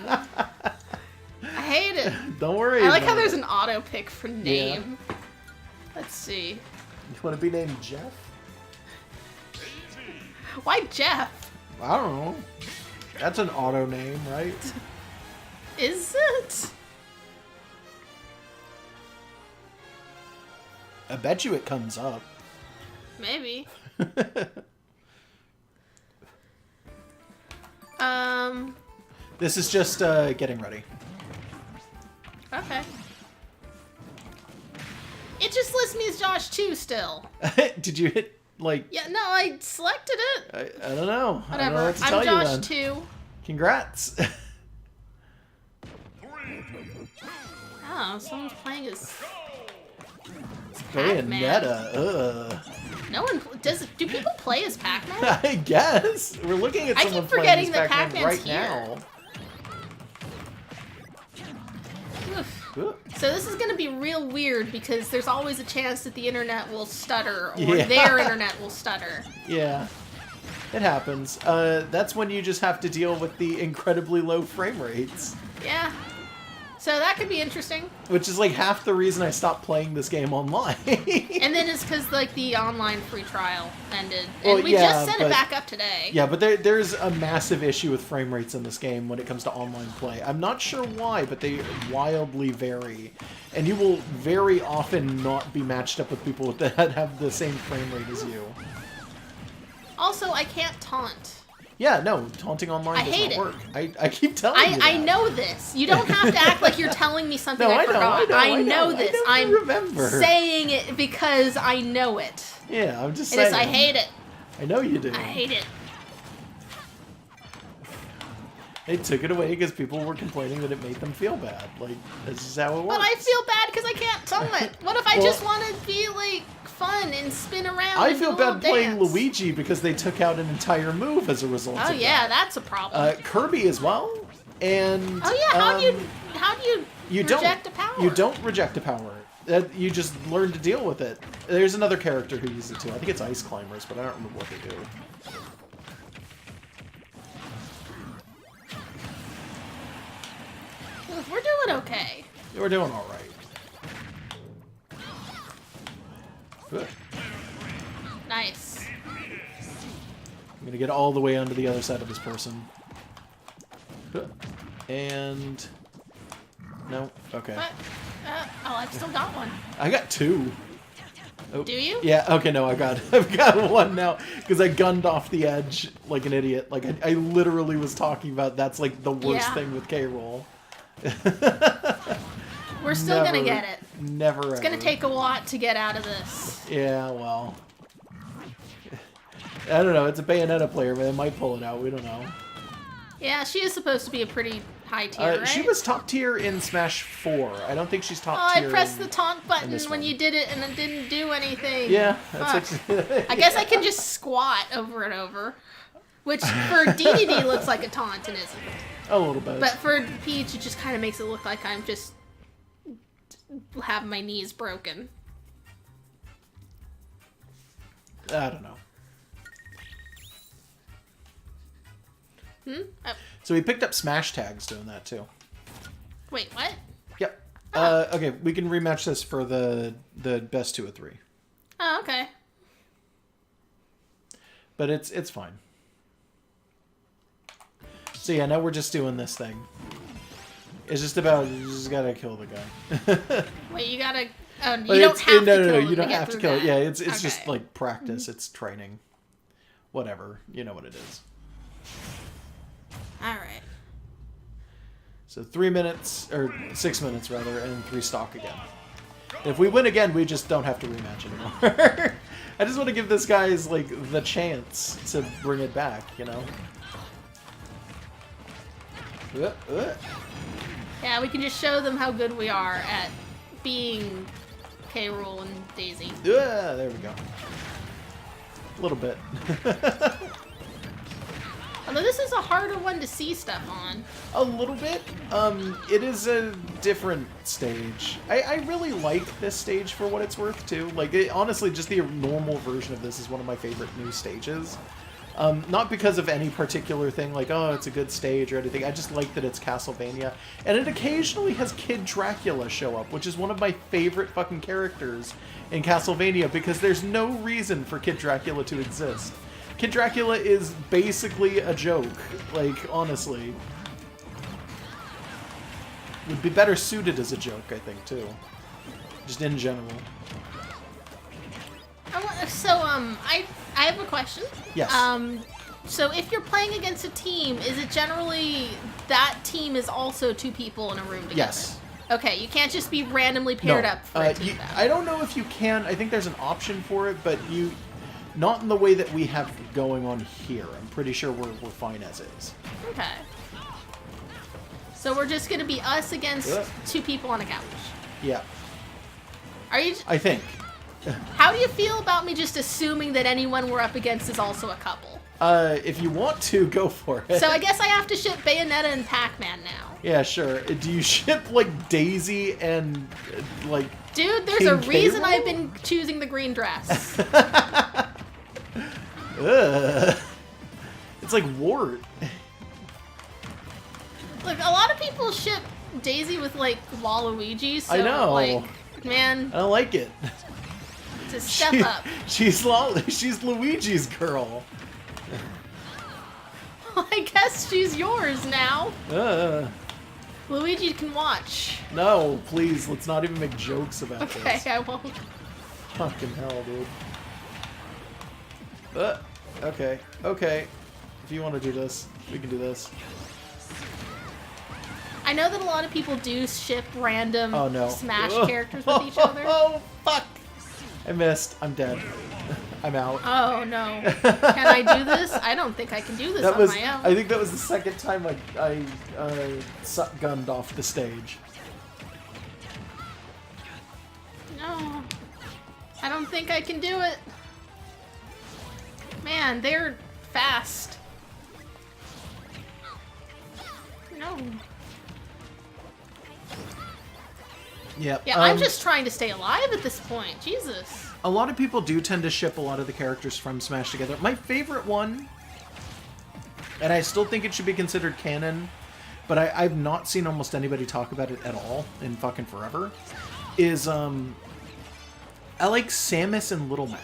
I hate it. Don't worry. I like how about there's it. an auto pick for name. Let's see. You want to be named Jeff? Why Jeff? I don't know. That's an auto name, right? Is it? I bet you it comes up. Maybe. This is just getting ready. Okay. It just lists me as Josh 2 still. Did you hit, like... Yeah, no, I selected it. I don't know. I don't know Whatever. what to tell I'm you Josh then. 2. Congrats. Oh, someone's playing as Very Pac-Man. meta. No one do people play as Pac-Man? I guess. We're looking at I someone keep playing forgetting as that Pac-Man Pac-Man's right here. now. Oof. Ooh. So this is going to be real weird because there's always a chance that the internet will stutter or Yeah. their internet will stutter. Yeah. It happens. That's when you just have to deal with the incredibly low frame rates. Yeah. So that could be interesting. Which is like half the reason I stopped playing this game online. And then it's because like the online free trial ended, and Well, we yeah, just sent but- it back up today. Yeah, but there's a massive issue with frame rates in this game when it comes to online play. I'm not sure why, but they wildly vary. And you will very often not be matched up with people that have the same frame rate as you. Also, I can't taunt. Yeah, no, taunting online I does hate not it. work. I keep telling you that. I know this. You don't have to act like you're telling me something No, I I know, forgot. I know. this. I I'm remember. saying it because I know it. Yeah, I'm just It saying. is. I hate it. I know you do. I hate it. They took it away because people were complaining that it made them feel bad. Like, this is how it works. But I feel bad because I can't taunt. What if I Well- just want to be like fun and spin around? I and feel do a little bad playing dance? Luigi because they took out an entire move as a result Oh of yeah, that. that's a problem. Kirby as well. And oh yeah, how do you reject a power? You don't reject a power. You just learn to deal with it. There's another character who uses it too. I think it's Ice Climbers, but I don't remember what they do. We're doing okay. We're doing all right. Good. Nice. I'm gonna get all the way onto the other side of this person. Good. And no, okay. What? Oh, I've still got one. I got two. Oh. Do you? Yeah. Okay. No, I've got one now because I gunned off the edge like an idiot. Like I literally was talking about that's like the worst Yeah. thing with K-roll. We're still gonna Never- get it. Never. It's gonna take a lot to get out of this. Yeah. Well. I don't know. It's a Bayonetta player, but they might pull it out. We don't know. Yeah, she is supposed to be a pretty high tier, right? She was top tier in Smash 4. I don't think she's top Oh, tier. I pressed in- the taunt button this when one. you did it, and it didn't do anything. Yeah. Fuck. That's I guess I can just squat over and over, which for DDD looks like a taunt and isn't. a little bit. But for Peach, it just kind of makes it look like I'm just have my knees broken. I don't know. Oh, So we picked up Smash tags doing that too. wait, what? Yep. Okay, we can rematch this for the best 2 of 3. Oh, okay. But it's fine. So yeah, now we're just doing this thing. It's just about you just gotta kill the guy. Wait, you gotta. Oh, you But don't have to no, kill him you don't get have to through kill it. that. Yeah, it's just Okay. like practice. It's training. Whatever, you know what it is. All right. So 3 minutes or 6 minutes rather, and 3 stock again. If we win again, we just don't have to rematch anymore. I just want to give this guys like the chance to bring it back, you know. Yeah, we can just show them how good we are at being K. Rool and Daisy. There we go. A little bit. Although this is a harder one to see stuff on. A little bit. It is a different stage. I really like this stage for what it's worth too. Like honestly, just the normal version of this is one of my favorite new stages. Not because of any particular thing, like, oh, it's a good stage or anything. I just like that it's Castlevania. And it occasionally has Kid Dracula show up, which is one of my favorite fucking characters in Castlevania, because there's no reason for Kid Dracula to exist. Kid Dracula is basically a joke, like, honestly. Would be better suited as a joke, I think, too. Just in general. I have a question. Yes. So if you're playing against a team, is it generally that team is also 2 people in a room together? Yes. Okay, you can't just be randomly paired No. up for a team battle. I don't know if you can. I think there's an option for it, but you... Not in the way that we have going on here. I'm pretty sure we're fine as is. Okay. So we're just gonna be us against Yeah. 2 people on a couch. Yeah, Are you? I think. How do you feel about me just assuming that anyone we're up against is also a couple? If you want to, go for it. So I guess I have to ship Bayonetta and Pac-Man now. Yeah, sure. Do you ship, like, Daisy and, like... Dude, there's King a reason K. Rool? I've been choosing the green dress. Ugh. It's like Wart. Look, a lot of people ship Daisy with like Waluigi. So, I know. Like, man, I don't like it. to step up. She's Luigi's girl. I guess she's yours now. Uh, Luigi can watch. no, please, let's not even make jokes about Okay, this. I won't. Fucking hell, dude. Okay, okay. If you want to do this, we can do this. I know that a lot of people do ship random Oh no. Smash characters with each other. Oh, fuck! I missed. I'm dead. I'm out. Oh no. Can I do this? I don't think I can do this That on was. my own. I think that was the second time I gunned off the stage. No. I don't think I can do it. Man, they're fast. No. Yep. Yeah, I'm just trying to stay alive at this point. Jesus. A lot of people do tend to ship a lot of the characters from Smash together. My favorite one, and I still think it should be considered canon, but I've not seen almost anybody talk about it at all in fucking forever, is I like Samus and Little Mac.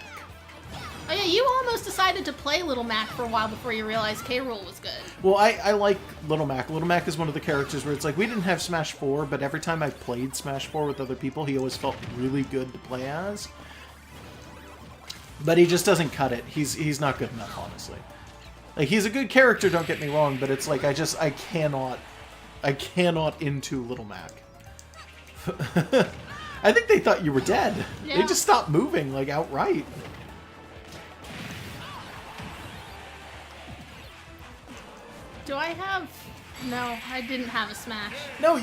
Oh yeah, you almost decided to play Little Mac for a while before you realized K. Rool was good. Well, I like Little Mac. Little Mac is one of the characters where it's like, we didn't have Smash 4, but every time I played Smash 4 with other people, he always felt really good to play as. But he just doesn't cut it. He's not good enough, honestly. Like, he's a good character, don't get me wrong, but it's like, I cannot into Little Mac. I think they thought you were dead. Yeah. They just stopped moving, like, outright. Do I have... No, I didn't have a Smash. No,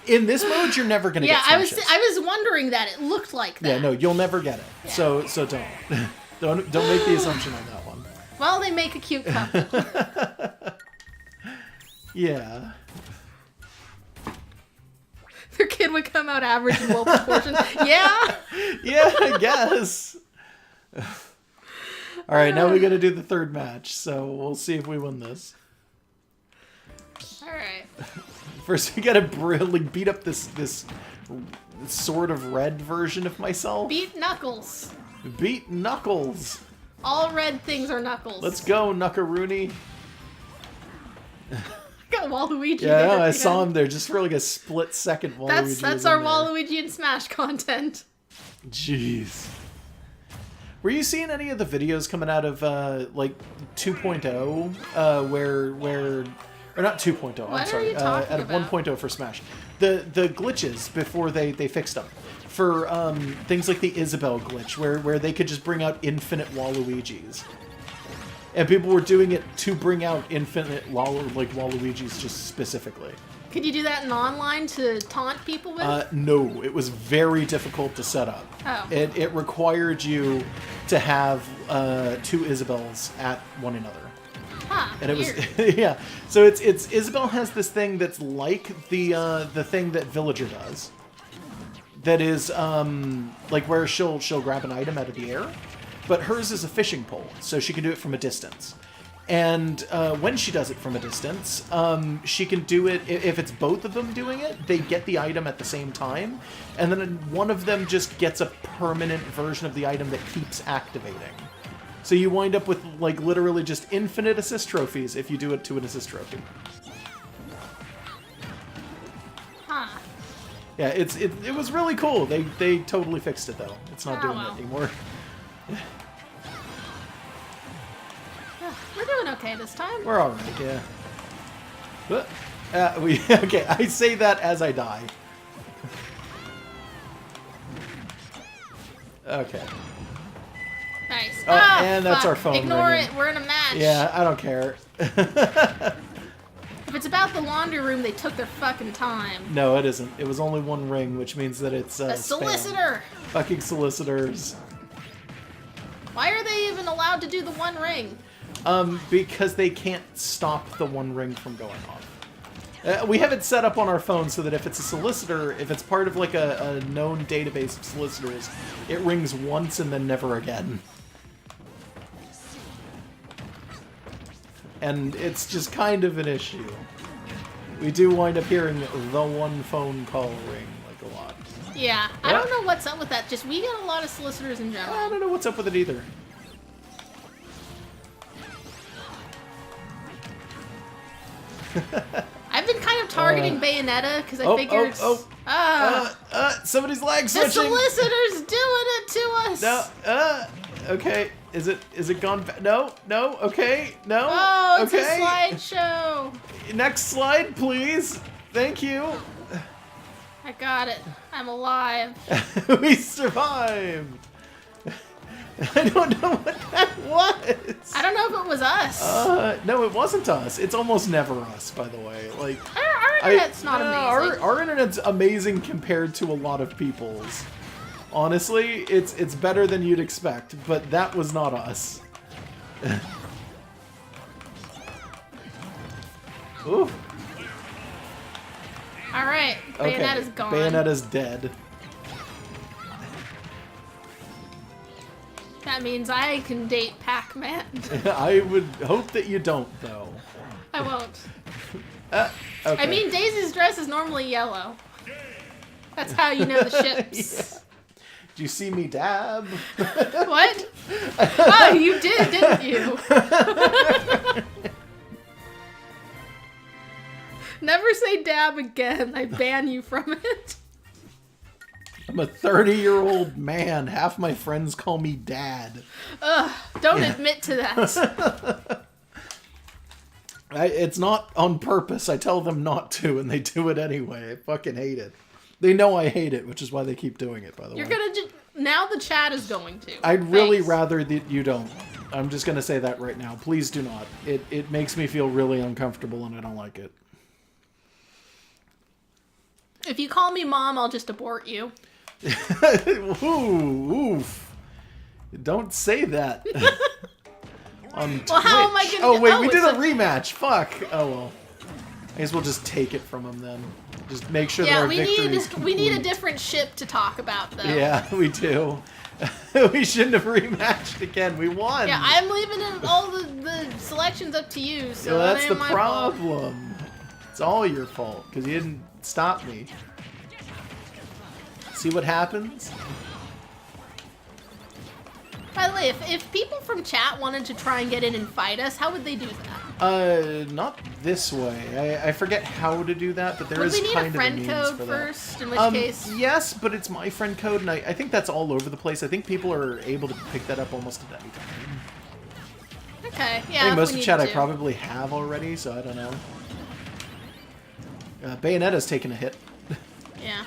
in this mode, you're never gonna Yeah, get I was Smashes. wondering that. It looked like that. Yeah, no, you'll never get it. Yeah. So don't make the assumption on that one. Well, they make a cute couple. Yeah. Their kid would come out average and well proportioned. Yeah. Yeah, I guess. All right, now we got to do the third match. So we'll see if we win this. All right. First, we got to really beat up this sort of red version of myself. Beat Knuckles. Beat Knuckles. All red things are Knuckles. Let's go, Knuckaroony. Got Waluigi Yeah, there. I saw him there just for like a split second. Waluigi That's was our in there. Waluigi and Smash content. Jeez. Were you seeing any of the videos coming out of like 2.0 where or not 2.0, I'm What are sorry, you talking out of about? 1.0 for Smash. The glitches before they fixed them. For things like the Isabelle glitch where they could just bring out infinite Waluigis. And people were doing it to bring out infinite Waluigis just specifically. Could you do that in online to taunt people with? No, it was very difficult to set up. Oh. It required you to have two Isabelles at one another. Huh, And it weird. was yeah. So it's Isabelle has this thing that's like the thing that Villager does. That is like where she'll grab an item out of the air, but hers is a fishing pole, so she can do it from a distance. And when she does it from a distance, she can do it, if it's both of them doing it, they get the item at the same time, and then one of them just gets a permanent version of the item that keeps activating. So you wind up with, like, literally just infinite assist trophies if you do it to an assist trophy. Huh. Yeah, it was really cool. They totally fixed it, though. It's not Oh, doing well. it anymore. We're doing okay this time. We're alright, yeah. But, okay, I say that as I die. Okay. Nice. Oh, and that's fuck. our phone Ignore ringing. it. We're in a match. Yeah, I don't care. If it's about the laundry room, they took their fucking time. No, it isn't. It was only one ring, which means that it's A spam. solicitor. Fucking solicitors. Why are they even allowed to do the one ring? Because they can't stop the one ring from going off. We have it set up on our phone so that if it's a solicitor, if it's part of like a known database of solicitors, it rings once and then never again. And it's just kind of an issue. We do wind up hearing the one phone call ring like a lot. Yeah, I don't know what's up with that. Just we get a lot of solicitors in I general. don't know what's up with it either. I've been kind of targeting Bayonetta because I figured. Somebody's lag The switching. solicitor's doing it to us. No, okay. Is it gone? No, okay, no. Oh, it's okay. a slideshow. Next slide, please. Thank you. I got it. I'm alive. We survived. I don't know what that was. I don't know if it was us. No, it wasn't us. It's almost never us, by the way. Like Our internet's not amazing. Our internet's amazing compared to a lot of people's. Honestly, it's better than you'd expect, but that was not us. Ooh. All right, Okay. Bayonetta's gone. Bayonetta's dead. That means I can date Pac-Man. I would hope that you don't, though. I won't. Okay. I mean, Daisy's dress is normally yellow. That's how you know the ships. Yeah. Do you see me dab? What? Oh, you did, didn't you? Never say dab again. I ban you from it. I'm a 30-year-old man. Half my friends call me dad. Ugh, don't admit to that. It's not on purpose. I tell them not to, and they do it anyway. I fucking hate it. They know I hate it, which is why they keep doing it, by the You're way. gonna now the chat is going to. I'd really Thanks. rather that you don't. I'm just gonna say that right now. Please do not. It makes me feel really uncomfortable, and I don't like it. If you call me mom, I'll just abort you. Ooh, oof. Don't say that. On Twitch. Well, how am I gonna? Oh, wait, oh, we it's did a a- rematch. Fuck. Oh, well. I guess we'll just take it from him then. Just make sure that Yeah, our we victory need is complete. we need a different ship to talk about though. Yeah, we do. We shouldn't have rematched again. We won. Yeah, I'm leaving all the selections up to you. So Yeah, that that's ain't the my fault. problem. It's all your fault because you didn't stop me. See what happens? By the way, if people from chat wanted to try and get in and fight us, how would they do that? Not this way. I forget how to do that, but there Would is we need kind a of friend means code for that. first? In which case, Yes, but it's my friend code, and I think that's all over the place. I think people are able to pick that up almost at any time. okay, yeah. I think if most we of need chat I to. probably have already, so I don't know. Bayonetta's taken a hit. Yeah.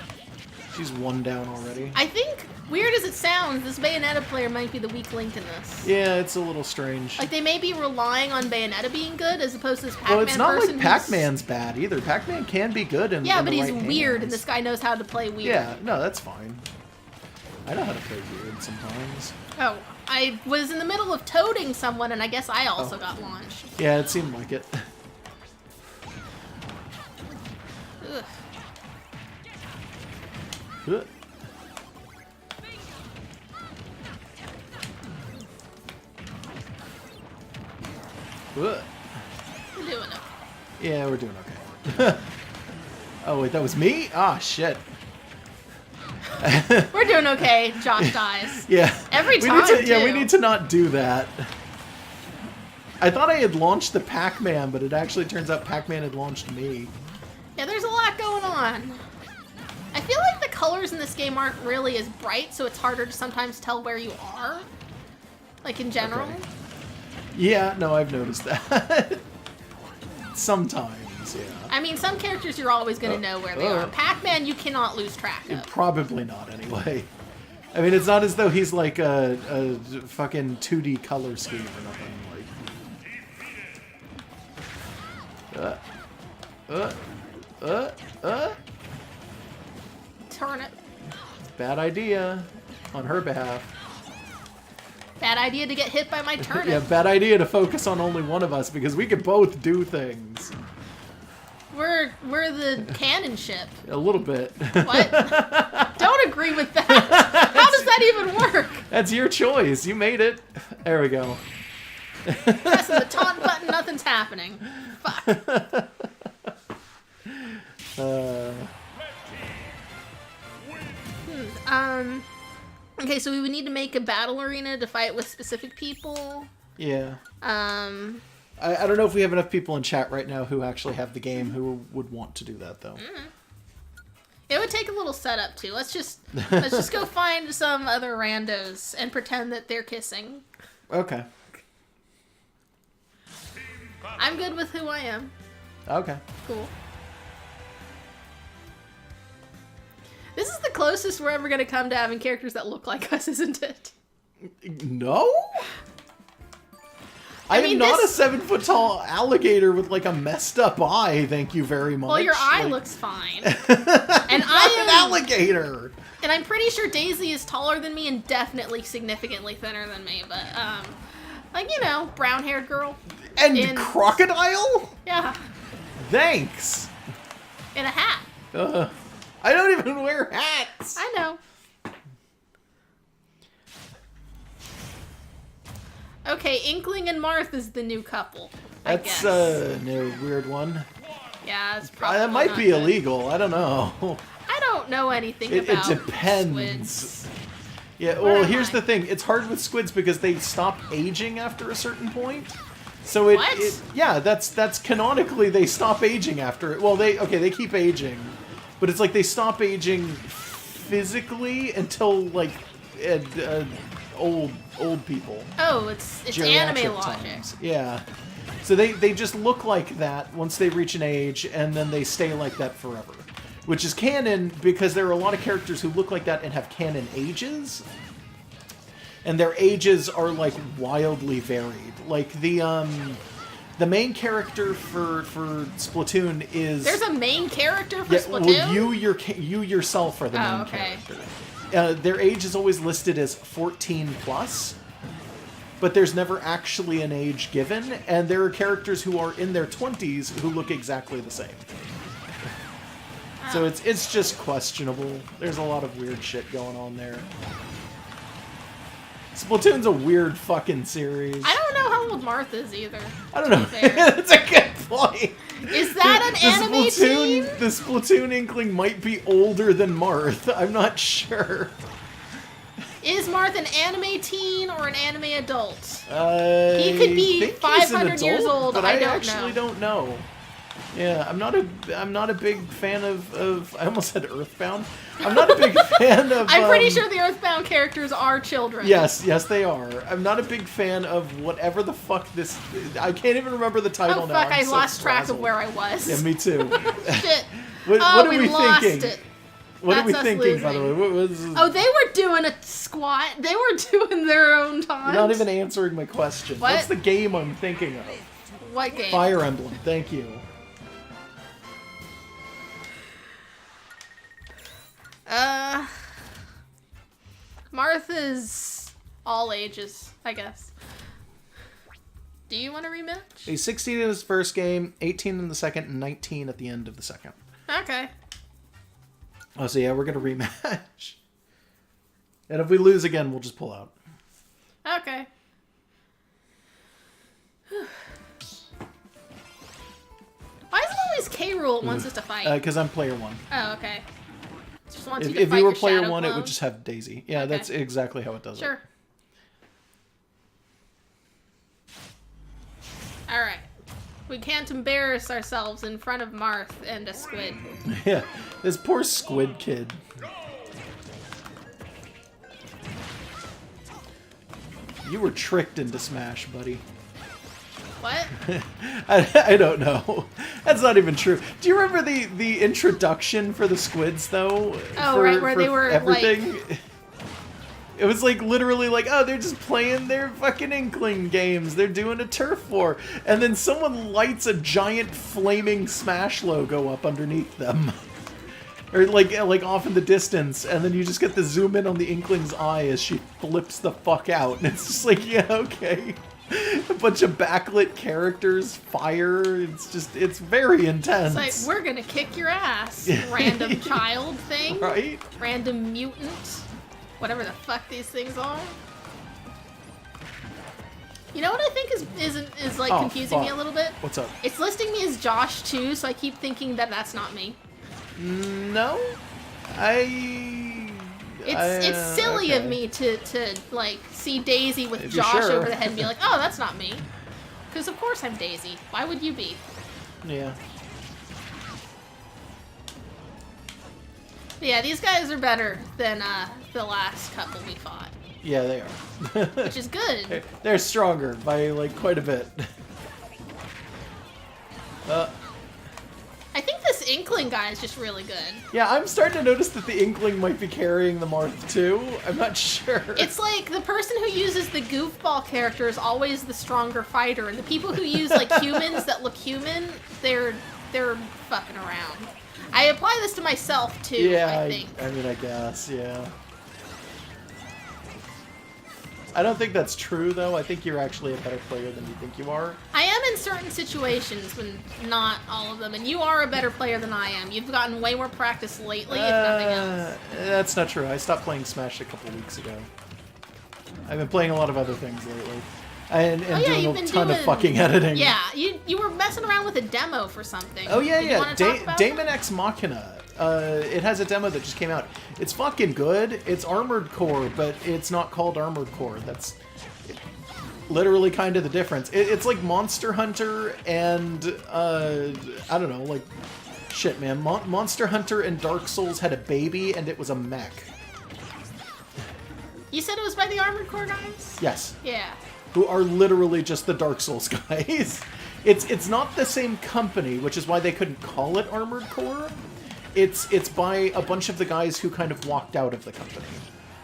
She's one down already. I think, weird as it sounds, this Bayonetta player might be the weak link in this. Yeah, it's a little strange. Like, they may be relying on Bayonetta being good as opposed to this Pac-Man Well, it's not person like Pac-Man's bad either. Pac-Man can be good in Yeah, in but the he's right weird, hands. and this guy knows how to play weird. Yeah, no, that's fine. I know how to play weird sometimes. Oh, I was in the middle of toading someone, and I guess I also Oh. got launched. Yeah, it seemed like it. Ugh. Ugh. Ugh. We're doing it. Yeah, we're doing okay. Oh, wait, that was me? Ah, shit. We're doing okay. Josh dies. Yeah. Every We time, need to, yeah, we too. need to not do that. I thought I had launched the Pac-Man, but it actually turns out Pac-Man had launched me. Yeah, there's a lot going on. I feel like the colors in this game aren't really as bright, so it's harder to sometimes tell where you are. Like, in general. Okay. Yeah, no, I've noticed that. Sometimes, yeah. I mean, some characters you're always going to know where they are. Pac-Man, you cannot lose track of. Probably not, anyway. I mean, it's not as though he's like a fucking 2D color scheme or nothing. Like, Turn it. bad idea on her behalf. Bad idea to get hit by my turnip. Yeah, bad idea to focus on only one of us because we could both do things. We're the cannon ship. A little bit. What? Don't agree with that. How does that even work? That's your choice. You made it. There we go. Pressing the taunt button, nothing's happening. Fuck. Okay, so we would need to make a battle arena to fight with specific people. Yeah. Um, I don't know if we have enough people in chat right now who actually have the game who would want to do that, though. it would take a little setup too. Let's just go find some other randos and pretend that they're kissing. Okay. I'm good with who I am. Okay. Cool. This is the closest we're ever going to come to having characters that look like us, isn't it? No? I mean, am not this- a 7-foot-tall alligator with like a messed up eye. Thank you very much. Well, your eye Like, looks fine. and And not I an am, alligator. and I'm pretty sure Daisy is taller than me and definitely significantly thinner than me. But like brown-haired girl. And in- crocodile? Yeah, Thanks. in a hat. I don't even wear hats. I know. Okay, Inkling and Marth is the new couple. I That's guess. no weird one. Yeah, it's probably That might not be good. illegal. I don't know. I don't know anything It about depends. squids. Yeah, Where well, am here's I? the thing. It's hard with squids because they stop aging after a certain point. So What? yeah, that's canonically they stop aging after it. Well, they keep aging, but it's like they stop aging physically until like old people. Oh, it's Geriatric anime logic. times. Yeah. So they just look like that once they reach an age, and then they stay like that forever. Which is canon because there are a lot of characters who look like that and have canon ages. And their ages are like wildly varied. Like the main character for Splatoon is There's a main character for yeah, Splatoon? well, you yourself are the main okay. character. Their age is always listed as 14 plus, but there's never actually an age given, and there are characters who are in their 20s who look exactly the same. So it's just questionable. There's a lot of weird shit going on there. Splatoon's a weird fucking series. I don't know how old Marth is either. I don't know. fair. That's a good point. Is that an anime teen? The Splatoon Inkling might be older than Marth. I'm not sure. Is Marth an anime teen or an anime adult? He could be 500 years old, but I don't actually know. don't know. Yeah, I'm not a big fan of I almost said Earthbound. I'm not a big fan of I'm pretty sure the Earthbound characters are children. Yes, they are. I'm not a big fan of whatever the fuck this I can't even remember the title Oh now. fuck, I'm I so lost track of frazzled. where I was. Yeah, me too. Shit. What are we lost thinking? it. What are we That's us thinking, by the way? losing. What was, Oh, they were doing a squat. They were doing their own time. You're not even answering my question. What? What's the game I'm thinking of? What game? Fire Emblem. Thank you. Martha's all ages, I guess. Do you want a rematch? He's 16 in his first game, 18 in the second, and 19 at the end of the second. Okay. Oh, so yeah, we're gonna rematch. And if we lose again, we'll just pull out. Okay. Why is it always K. Rool wants us to fight? Because I'm player one. Oh, okay. Just wants you to If fight you were your player Shadow one, it Clone. would just have Daisy. Yeah, Okay. that's exactly how it does Sure. Alright. We can't embarrass ourselves in front of Marth and a squid. it. Yeah, this poor squid kid. You were tricked into Smash, buddy. What? I don't know. That's not even true. Do you remember the introduction for the squids, though? Oh, right, where they were, everything? It was like literally like, oh, they're just playing their fucking Inkling games. They're doing a turf war. And then someone lights a giant flaming Smash logo up underneath them. Or like off in the distance, and then you just get the zoom in on the Inkling's eye as she flips the fuck out. And it's just like, yeah, okay. A bunch of backlit characters, fire. It's very intense. It's like, we're gonna kick your ass, random child thing. Right? Random mutant. Whatever the fuck these things are. You know what I think is like Oh, confusing me fuck. a little bit? What's up? It's listing me as Josh too, so I keep thinking that that's not me. No, It's silly of okay. me to like see Daisy with If you're Josh sure. over the head and be like, oh, that's not me. Because of course I'm Daisy. Why would you be? Yeah. But yeah, these guys are better than the last couple we fought, Yeah, they are. which is good. They're stronger by like quite a bit. I think this Inkling guy is just really good. Yeah, I'm starting to notice that the Inkling might be carrying the Marth too. I'm not sure. It's like the person who uses the goofball character is always the stronger fighter, and the people who use like humans that look human, they're fucking around. I apply this to myself too. Yeah, I think. I mean, I guess, yeah. I don't think that's true, though. I think you're actually a better player than you think you are. I am in certain situations, but not all of them. And you are a better player than I am. You've gotten way more practice lately, if nothing else. That's not true. I stopped playing Smash a couple weeks ago. I've been playing a lot of other things lately. And you've doing been a ton of doing- fucking editing. Yeah, you were messing around with a demo for something. Oh, yeah, Did you yeah. wanna talk about Daemon that? X Machina. It has a demo that just came out. It's fucking good. It's Armored Core, but it's not called Armored Core. That's literally kind of the difference. It's like Monster Hunter and, I don't know, like, shit, man. Monster Hunter and Dark Souls had a baby, and it was a mech. You said it was by the Armored Core guys? Yes. Yeah. Who are literally just the Dark Souls guys. It's not the same company, which is why they couldn't call it Armored Core. It's by a bunch of the guys who kind of walked out of the company.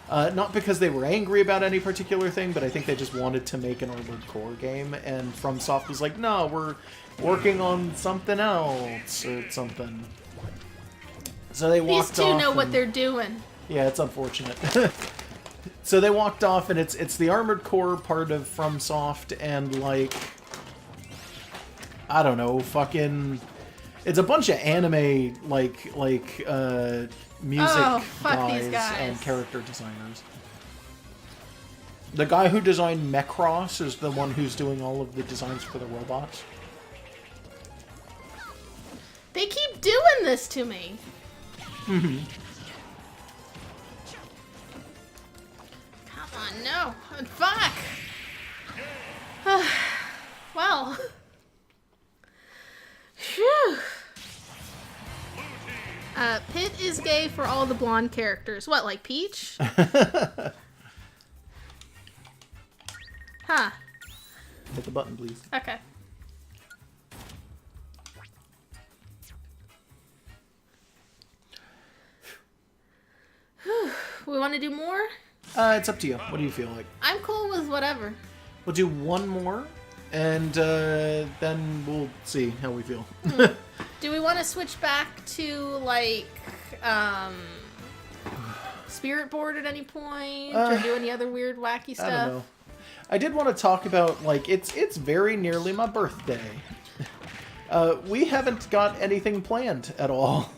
Not because they were angry about any particular thing, but I think they just wanted to make an Armored Core game, and FromSoft was like, no, we're working on something else, or something. So they walked off. These two know what and- they're doing. Yeah, it's unfortunate. So they walked off, and it's the Armored Core part of FromSoft, and like, I don't know, fucking, it's a bunch of anime music Oh, fuck these and guys. character designers. The guy who designed Macross is the one who's doing all of the designs for the robots. They keep doing this to me. Mm-hmm. Come on, no. Fuck. Well. Phew. Pit is gay for all the blonde characters. What, like Peach? Huh. Hit the button, please. Okay. We want to do more? It's up to you. What do you feel like? I'm cool with whatever. We'll do one more, and then we'll see how we feel. Do we want to switch back to, like, Spirit Board at any point? Or do any other weird, wacky stuff? I don't know. I did want to talk about, like, it's very nearly my birthday. We haven't got anything planned at all.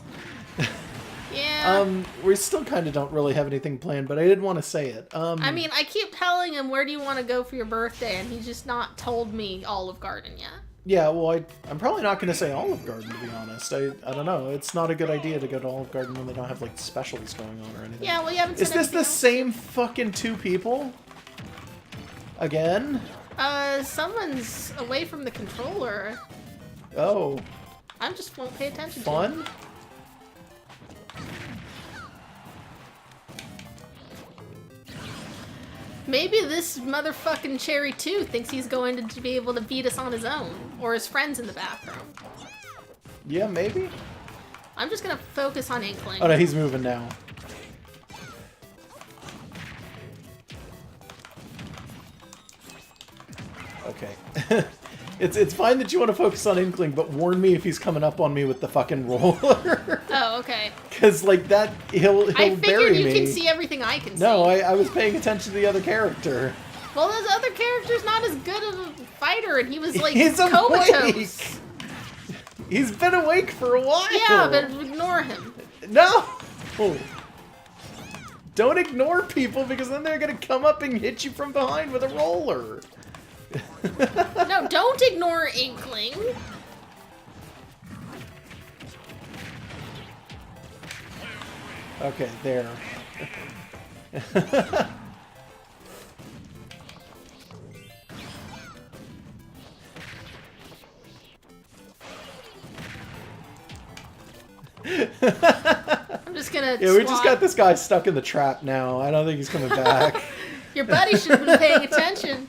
Yeah. We still kind of don't really have anything planned, but I did want to say it. I mean, I keep telling him, where do you want to go for your birthday? And he's just not told me Olive Garden yet. Yeah, well, I'm probably not going to say Olive Garden, to be honest. I don't know. It's not a good idea to go to Olive Garden when they don't have, like, specials going on or anything. Yeah, well, you haven't Is said this the anything same fucking two people? Again? else. Someone's away from the controller. Oh, I just won't pay attention to fun? it. Maybe this motherfucking Cherry 2 thinks he's going to be able to beat us on his own. Or his friends in the bathroom. Yeah, maybe? I'm just gonna focus on Inkling. Oh no, he's moving now. Okay. It's fine that you want to focus on Inkling, but warn me if he's coming up on me with the fucking roller. Oh, okay. Because, like, that, he'll I bury figured you me. can see everything I can No, see. I was paying attention to the other character. Well, this other character's not as good of a fighter, and he was, like, He's comatose. awake! He's been awake for a while! Yeah, but ignore him. No! Don't ignore people, because then they're gonna come up and hit you from behind with a roller. No, don't ignore Inkling. Okay, there. I'm just gonna. Yeah, we just swap. got this guy stuck in the trap now. I don't think he's coming back. Your buddy should have been paying attention.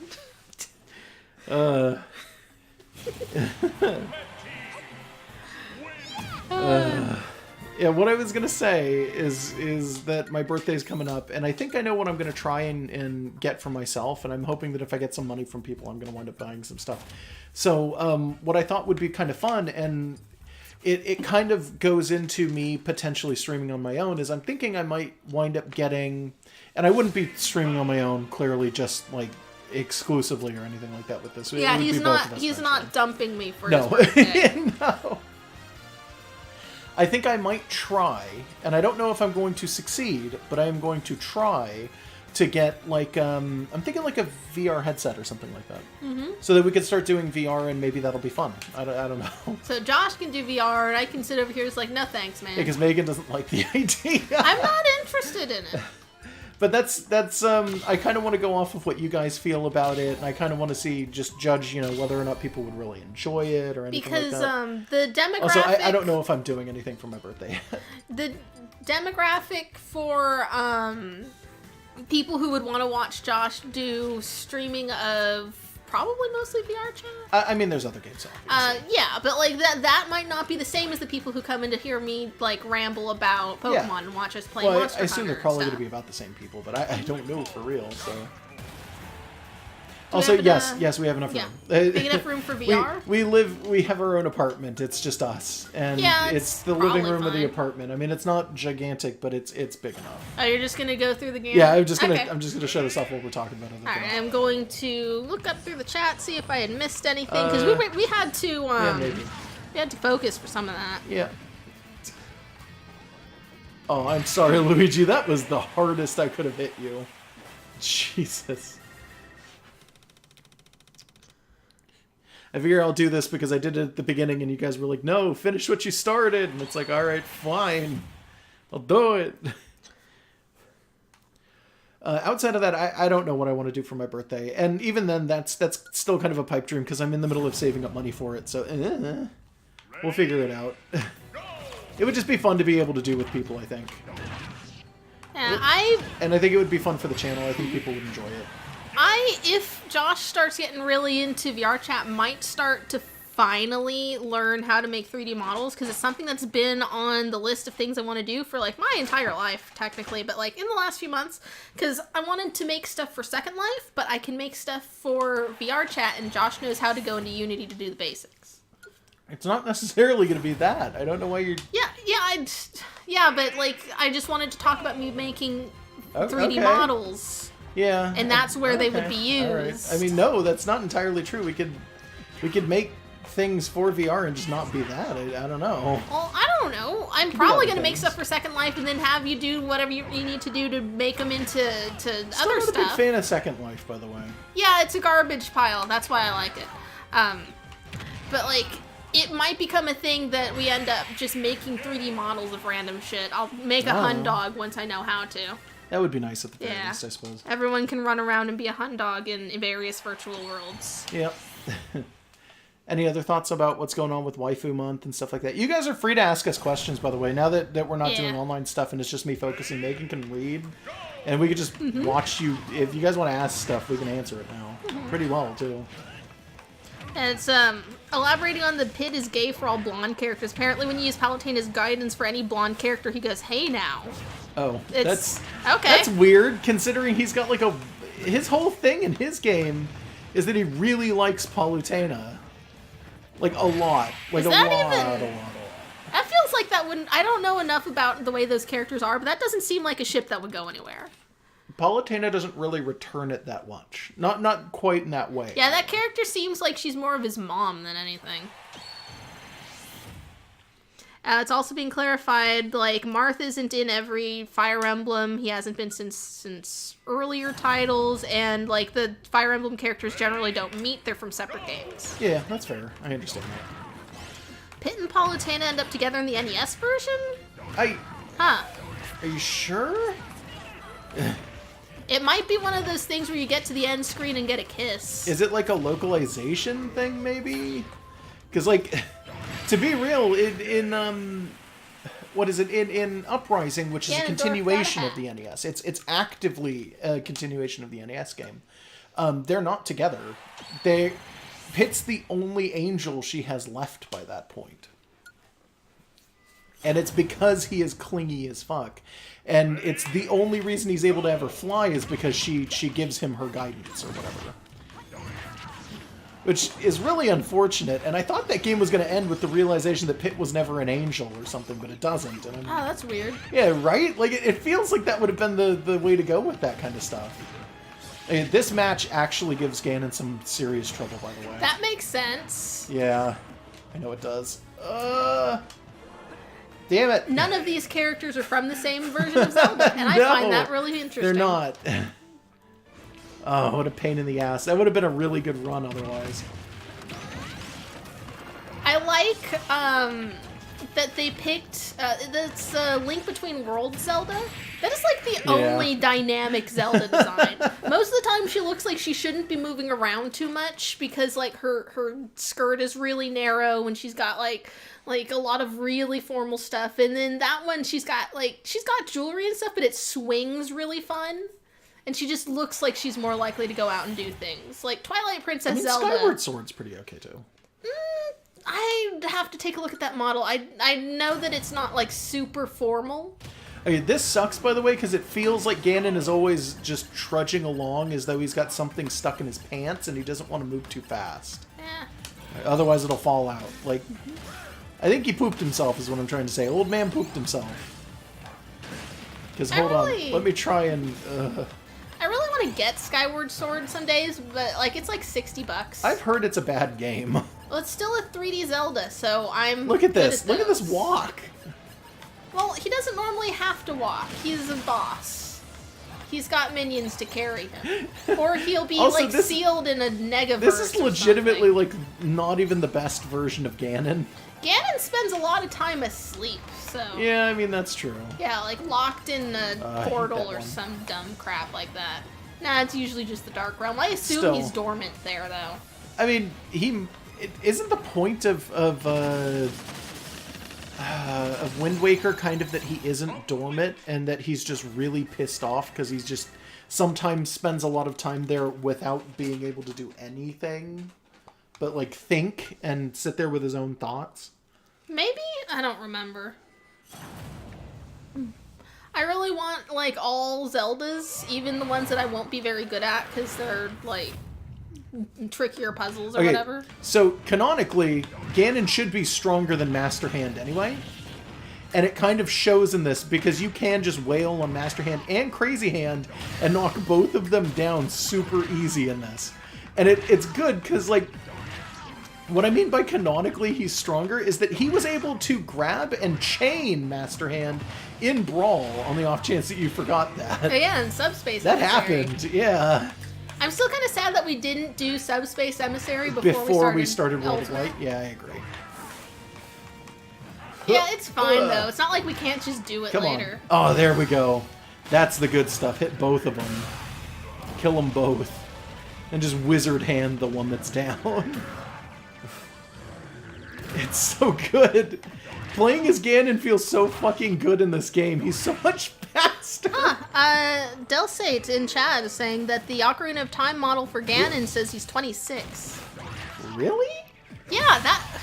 Yeah, what I was gonna say is that my birthday's coming up, and I think I know what I'm gonna try and get for myself, and I'm hoping that if I get some money from people, I'm gonna wind up buying some stuff. So, what I thought would be kind of fun, and it kind of goes into me potentially streaming on my own, is I'm thinking I might wind up getting, and I wouldn't be streaming on my own, clearly just like exclusively or anything like that with this. It Yeah, would he's be both not. of us, He's actually. not dumping me for No. his birthday. No. I think I might try, and I don't know if I'm going to succeed, but I am going to try to get, like, I'm thinking like a VR headset or something like that. Mm-hmm. So that we could start doing VR, and maybe that'll be fun. I don't know. So Josh can do VR, and I can sit over here just like, no thanks, man. Because Megan doesn't like the idea. I'm not interested in it. But that's I kind of want to go off of what you guys feel about it, and I kind of want to judge, whether or not people would really enjoy it or anything Because like that. the demographic. Also, I don't know if I'm doing anything for my birthday. The demographic for people who would want to watch Josh do streaming of probably mostly VR chat. I mean, there's other games. Obviously. Yeah, but like that might not be the same as the people who come in to hear me like ramble about Pokemon Yeah. and watch us play Well, Monster I assume Hunter they're probably and going to be stuff. about the same people, but I don't know for real. So. we Also, have yes, we have enough Yeah, room. big enough room for VR. We have our own apartment. It's just us, and Yeah, it's it's the living probably room of the fine. apartment. I mean, it's not gigantic, but it's big enough. Oh, you're just gonna go through the game? Yeah, Okay. I'm just gonna show this off while we're talking about other All right, things. I'm going to look up through the chat, see if I had missed anything, because we had to maybe. we had to focus for some of that. Yeah. Oh, I'm sorry, Luigi. That was the hardest I could have hit you. Jesus. I figure I'll do this because I did it at the beginning and you guys were like, no, finish what you started. And it's like, all right, fine. I'll do it. Outside of that, I don't know what I want to do for my birthday. And even then, that's still kind of a pipe dream because I'm in the middle of saving up money for it. So we'll figure it out. It would just be fun to be able to do with people, I think. Yeah, And I think it would be fun for the channel. I think people would enjoy it. if Josh starts getting really into VR chat, might start to finally learn how to make 3D models, because it's something that's been on the list of things I want to do for like my entire life, technically, but like in the last few months, because I wanted to make stuff for Second Life, but I can make stuff for VR chat, and Josh knows how to go into Unity to do the basics. It's not necessarily going to be that. I don't know why you're... Yeah, but like I just wanted to talk about me making 3D okay. models. Yeah. And that's where they would Okay. be All right. used. I mean, no, that's not entirely true. We could make things for VR and just not be that. I don't know. Well, I don't know. I'm be probably other going to make things. stuff for Second Life and then have you do whatever you need to do to make them into Still other not a big stuff. fan of Second Life, by the way. Yeah, it's a garbage pile. That's why I like it. But like, it might become a thing that we end up just making 3D models of random shit. I'll make a Oh. Hun dog once I know how to. That would be nice at the very Yeah. least, I suppose. Everyone can run around and be a Hun dog in various virtual worlds. Yep. Any other thoughts about what's going on with Waifu Month and stuff like that? You guys are free to ask us questions, by the way. Now that we're not Yeah. doing online stuff and it's just me focusing, Megan can read. And we could just watch you. If you guys want to ask stuff, we can answer it now. Pretty well, too. And it's elaborating on the pit is gay for all blonde characters. Apparently when you use Palutena as guidance for any blonde character, he goes, hey now. Oh, It's okay. that's weird, considering he's got like his whole thing in his game is that he really likes Palutena. Like a lot. Like Is a that lot. That feels like that wouldn't... I don't know enough about the way those characters are, but that doesn't seem like a ship that would go anywhere. Palutena doesn't really return it that much. Not quite in that way. Yeah, that character seems like she's more of his mom than anything. It's also being clarified, like, Marth isn't in every Fire Emblem. He hasn't been since earlier titles, and, like, the Fire Emblem characters generally don't meet. They're from separate games. Yeah, that's fair. I understand that. Pit and Palutena end up together in the NES version? I Huh. Are you sure? It might be one of those things where you get to the end screen and get a kiss. Is it like a localization thing, maybe? Because, like, to be real, what is it? In Uprising, which is a continuation of the NES. It's actively a continuation of the NES game. They're not together. Pit's the only angel she has left by that point. And it's because he is clingy as fuck. And it's the only reason he's able to ever fly is because she gives him her guidance or whatever. Which is really unfortunate. And I thought that game was going to end with the realization that Pit was never an angel or something, but it doesn't. And Oh, that's weird. yeah, right? Like, it feels like that would have been the way to go with that kind of stuff. This match actually gives Ganon some serious trouble, by the way. That makes sense. Yeah, I know it does. Damn it. None of these characters are from the same version of Zelda, and I No, find that really interesting. They're not. Oh, what a pain in the ass. That would have been a really good run otherwise. I like that they picked that's Link Between Worlds Zelda. That is like the only dynamic Zelda design. Most of the time she looks like she shouldn't be moving around too much because like her skirt is really narrow and she's got like a lot of really formal stuff. And then that one she's got jewelry and stuff, but it swings really fun. And she just looks like she's more likely to go out and do things. Like Twilight Princess Zelda. Skyward Sword's pretty okay too. I'd have to take a look at that model. I know that it's not like super formal. Okay, this sucks, by the way, because it feels like Ganon is always just trudging along as though he's got something stuck in his pants and he doesn't want to move too fast. Otherwise it'll fall out. Like, I think he pooped himself is what I'm trying to say. Old man pooped himself. Because, hold on, let me try and... I really want to get Skyward Sword some days, but like it's like $60. I've heard it's a bad game. Well, it's still a 3D Zelda, so I'm Look at good this. at Look at this those. walk. Well, he doesn't normally have to walk. He's a boss. He's got minions to carry him. Or he'll be Also, like sealed in a negaverse. This is legitimately or something. like not even the best version of Ganon. Ganon spends a lot of time asleep, so Yeah, I mean that's true. yeah, like locked in a I hate portal that or one. some dumb crap like that. Nah, it's usually just the Dark Realm. I assume Still. he's dormant there, though. I mean, isn't the point of Wind Waker kind of that he isn't dormant and that he's just really pissed off because he's just sometimes spends a lot of time there without being able to do anything but like think and sit there with his own thoughts? Maybe? I don't remember. I really want, like, all Zeldas, even the ones that I won't be very good at, because they're, like, trickier puzzles or whatever. So, canonically, Ganon should be stronger than Master Hand anyway. And it kind of shows in this, because you can just wail on Master Hand and Crazy Hand and knock both of them down super easy in this. And it's good, because, like, what I mean by canonically he's stronger is that he was able to grab and chain Master Hand in Brawl on the off chance that you forgot that. Oh, yeah, and Subspace That Emissary. happened, yeah. I'm still kind of sad that we didn't do Subspace Emissary before we started World of Ultimate. Light. Yeah, I agree. Yeah, it's fine, though. It's not like we can't just do it Come later. on. Oh, there we go. That's the good stuff. Hit both of them. Kill them both. And just wizard hand the one that's down. It's so good. Playing as Ganon feels so fucking good in this game. He's so much faster. Delsate in chat is saying that the Ocarina of Time model for Ganon says he's 26. Really? Yeah, that...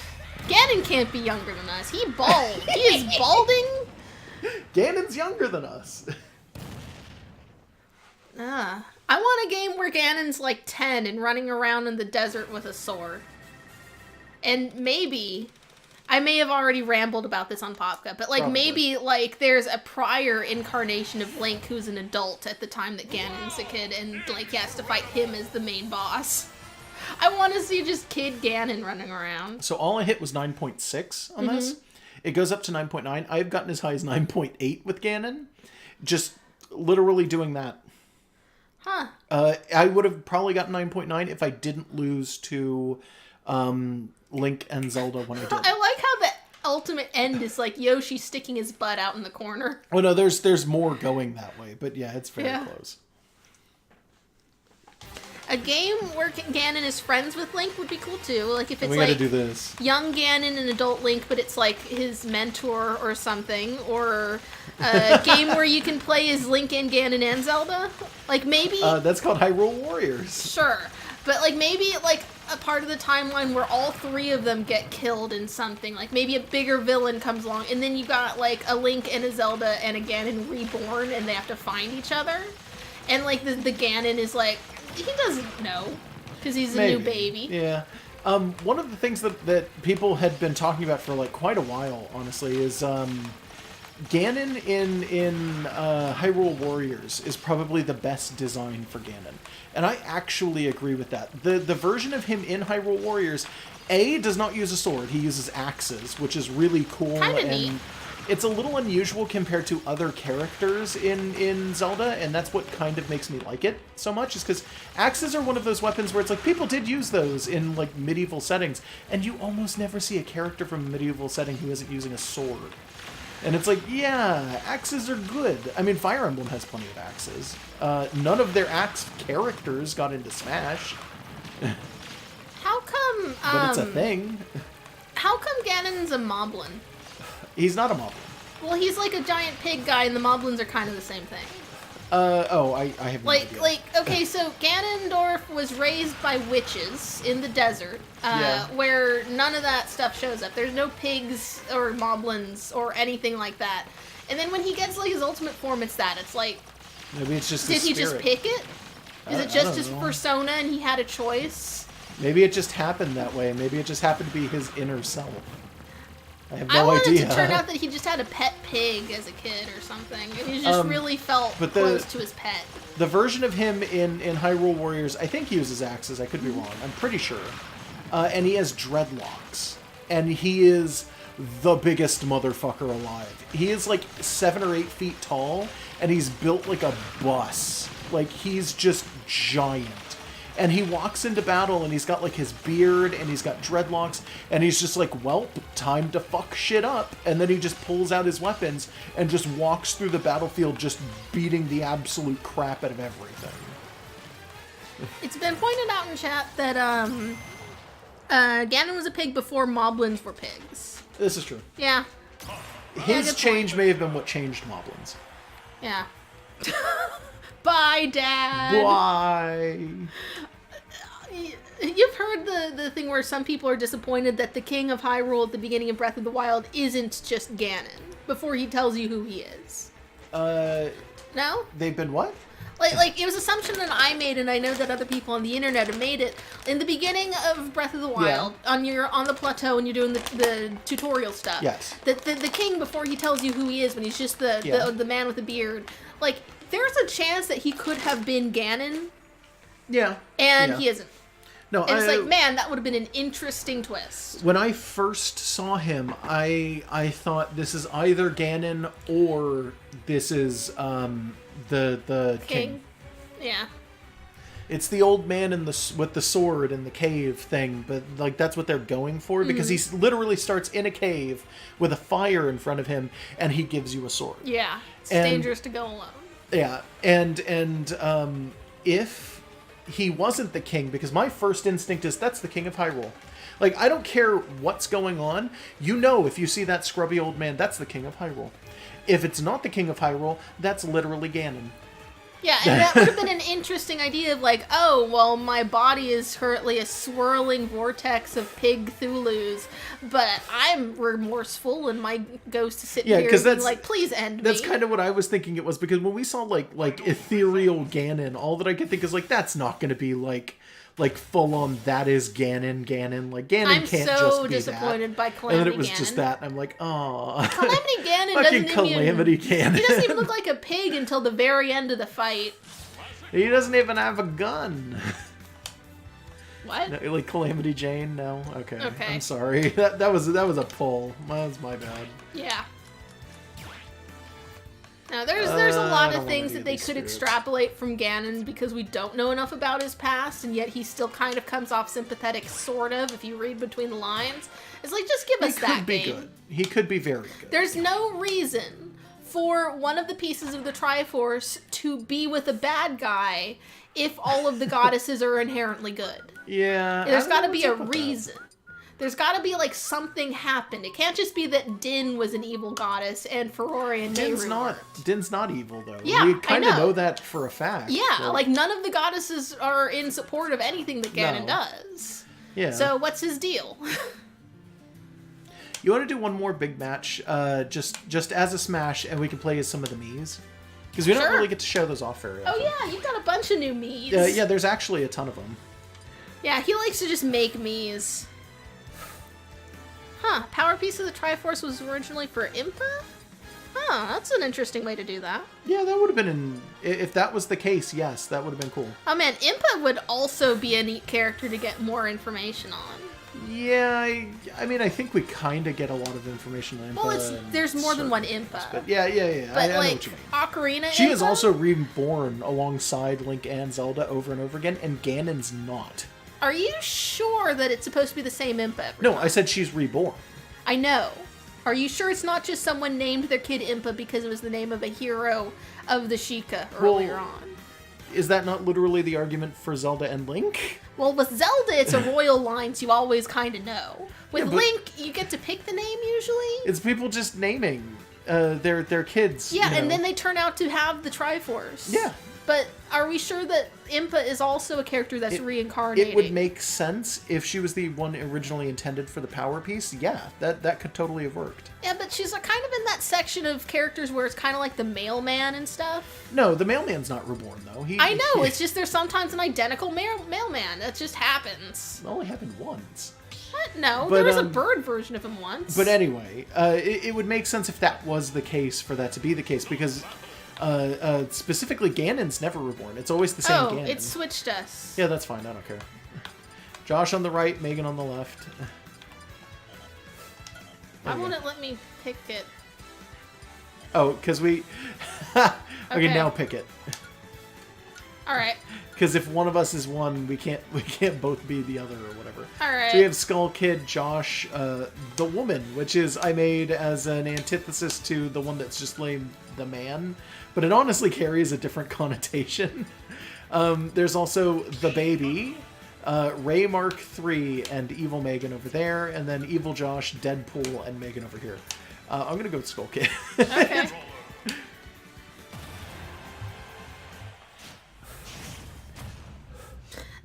Ganon can't be younger than us. He bald. He is balding. Ganon's younger than us. I want a game where Ganon's like 10 and running around in the desert with a sword. And maybe... I may have already rambled about this on Popka, but like Probably. maybe like there's a prior incarnation of Link who's an adult at the time that Ganon's a kid and like he has to fight him as the main boss. I want to see just kid Ganon running around. So all I hit was 9.6 on this. It goes up to 9.9. I've gotten as high as 9.8 with Ganon. Just literally doing that. Huh. I would have probably got 9.9 if I didn't lose to Link and Zelda when I did. I like how ultimate end is like Yoshi sticking his butt out in the corner. Oh no, there's more going that way, but yeah, it's very close. A game where Ganon is friends with Link would be cool too. Like if it's We like gotta do this. young Ganon and adult Link, but it's like his mentor or something, or a game where you can play as Link and Ganon and Zelda. Like maybe That's called Hyrule Warriors. sure, but like maybe like a part of the timeline where all three of them get killed in something. Like maybe a bigger villain comes along, and then you got like a Link and a Zelda and a Ganon reborn, and they have to find each other. And like the Ganon is like, he doesn't know because he's a new baby. Yeah. One of the things that people had been talking about for like quite a while, honestly, is Ganon in Hyrule Warriors is probably the best design for Ganon, and I actually agree with that. The version of him in Hyrule Warriors, does not use a sword; he uses axes, which is really cool. Kinda neat. It's a little unusual compared to other characters in Zelda, and that's what kind of makes me like it so much, is because axes are one of those weapons where it's like, people did use those in, like, medieval settings, and you almost never see a character from a medieval setting who isn't using a sword. And it's like, yeah, axes are good. I mean, Fire Emblem has plenty of axes. None of their axe characters got into Smash, How come? but it's a thing. How come Ganon's a moblin? He's not a moblin. Well, he's like a giant pig guy, and the moblins are kind of the same thing. I have no idea. Okay, so Ganondorf was raised by witches in the desert, Yeah. where none of that stuff shows up. There's no pigs or moblins or anything like that. And then when he gets like his ultimate form, it's that. It's like, Maybe it's just did his he just spirit. pick it? Is I it just don't his know. persona and he had a choice? Maybe it just happened that way. Maybe it just happened to be his inner self. I have I no wanted idea. to turn out that he just had a pet pig as a kid or something, and he just really felt but close to his pet. The version of him in Hyrule Warriors, I think he uses axes. I could be wrong. I'm pretty sure. And he has dreadlocks. And he is the biggest motherfucker alive. He is like 7 or 8 feet tall, and he's built like a bus. Like, he's just giant. And he walks into battle, and he's got like his beard, and he's got dreadlocks, and he's just like, welp, time to fuck shit up. And then he just pulls out his weapons and just walks through the battlefield, just beating the absolute crap out of everything. It's been pointed out in chat that Ganon was a pig before moblins were pigs. This is true. Yeah, His good change point. may have been what changed Moblins. yeah. Bye, Dad. Why? You've heard the thing where some people are disappointed that the King of Hyrule at the beginning of Breath of the Wild isn't just Ganon before he tells you who he is. No? They've been what? Like it was an assumption that I made, and I know that other people on the internet have made it. In the beginning of Breath of the Wild, on the plateau and you're doing the tutorial stuff. Yes. The king, before he tells you who he is, when he's just the man with the beard, like there's a chance that he could have been Ganon, Yeah. and Yeah. he isn't. No, And it's like, man, that would have been an interesting twist. when I first saw him, I thought this is either Ganon or this is the king. Yeah. It's the old man with the sword in the cave thing, but like that's what they're going for, because he literally starts in a cave with a fire in front of him, and he gives you a sword. Yeah. It's And- dangerous to go alone. Yeah, and if he wasn't the king, because my first instinct is that's the King of Hyrule. Like, I don't care what's going on. You know, if you see that scrubby old man, that's the King of Hyrule. If it's not the King of Hyrule, that's literally Ganon. Yeah, and that would have been an interesting idea of like, oh, well, my body is currently a swirling vortex of pig Thulus, but I'm remorseful and my ghost is sitting Yeah, here 'cause being that's- like, please end That's me. kind of what I was thinking it was, because when we saw like ethereal Ganon, all that I could think is like, that's not going to be like full on that is Ganon. Like, Ganon I'm can't so just be disappointed that. by And Calamity then it was Ganon. just that. I'm like, oh, Calamity Ganon fucking doesn't Calamity even... Ganon. He doesn't even look like a pig until the very end of the fight. He doesn't even have a gun. What? No, like Calamity Jane? No? Okay. Okay. I'm sorry. That was a pull. That was my bad. Yeah. Now, there's a I lot don't of wanna things do that they these could spirits. extrapolate from Ganon because we don't know enough about his past, and yet he still kind of comes off sympathetic, sort of, if you read between the lines. It's like, just give He us that could be game. good. He could be very good. There's no reason for one of the pieces of the Triforce to be with a bad guy if all of the goddesses are inherently good. Yeah. There's I got to don't know be a what's up with that. reason. There's got to be, like, something happened. It can't just be that Din was an evil goddess and Ferori and Nehru Din's not evil though. Yeah, we I kind of know. know that for a fact. Yeah, like, none of the goddesses are in support of anything that Ganon No. does. yeah. So, what's his deal? You want to do one more big match, just as a smash, and we can play as some of the Miis, because we don't Sure. really get to show those off very Oh, often. yeah, you've got a bunch of new Miis. Yeah, there's actually a ton of them. Yeah, he likes to just make Miis. Huh, power piece of the Triforce was originally for Impa? Huh, that's an interesting way to do that. Yeah, that would have been if that was the case. Yes, that would have been cool. Oh man, Impa would also be a neat character to get more information on. Yeah, I mean, I think we kind of get a lot of information on Impa. Well, and there's more than one certain Impa. But yeah. But I know like, what you mean. Ocarina She is Impa? also reborn alongside Link and Zelda over and over again, and Ganon's not. Are you sure that it's supposed to be the same Impa every No, time? I said she's reborn. I know. Are you sure it's not just someone named their kid Impa because it was the name of a hero of the Sheikah earlier on? Is that not literally the argument for Zelda and Link? Well, with Zelda, it's a royal line, so you always kind of know. With Yeah, but- Link, you get to pick the name usually. It's people just naming their kids. Yeah, you and know. then they turn out to have the Triforce. Yeah. But are we sure that Impa is also a character that's reincarnating? It would make sense if she was the one originally intended for the power piece. Yeah, that could totally have worked. Yeah, but she's kind of in that section of characters where it's kind of like the mailman and stuff. No, the mailman's not reborn though. I know, it's just there's sometimes an identical mailman. That just happens. It only happened once. What? No, But, there was a um, bird version of him once. But anyway, it would make sense if that was the case for that to be the case because specifically Ganon's never reborn. It's always the same oh, Ganon. it switched us. Yeah, that's fine. I don't care. Josh on the right, Megan on the left. Why There we won't go. it let me pick it? Oh, because we... okay, Okay. now pick it. All right. Because if one of us is one, we can't both be the other or whatever. All right. So we have Skull Kid, Josh, the woman, which is I made as an antithesis to the one that's just named the man, but it honestly carries a different connotation. There's also the baby, Ray Mark III, and Evil Megan over there, and then Evil Josh, Deadpool, and Megan over here. I'm gonna go with Skull Kid. Okay.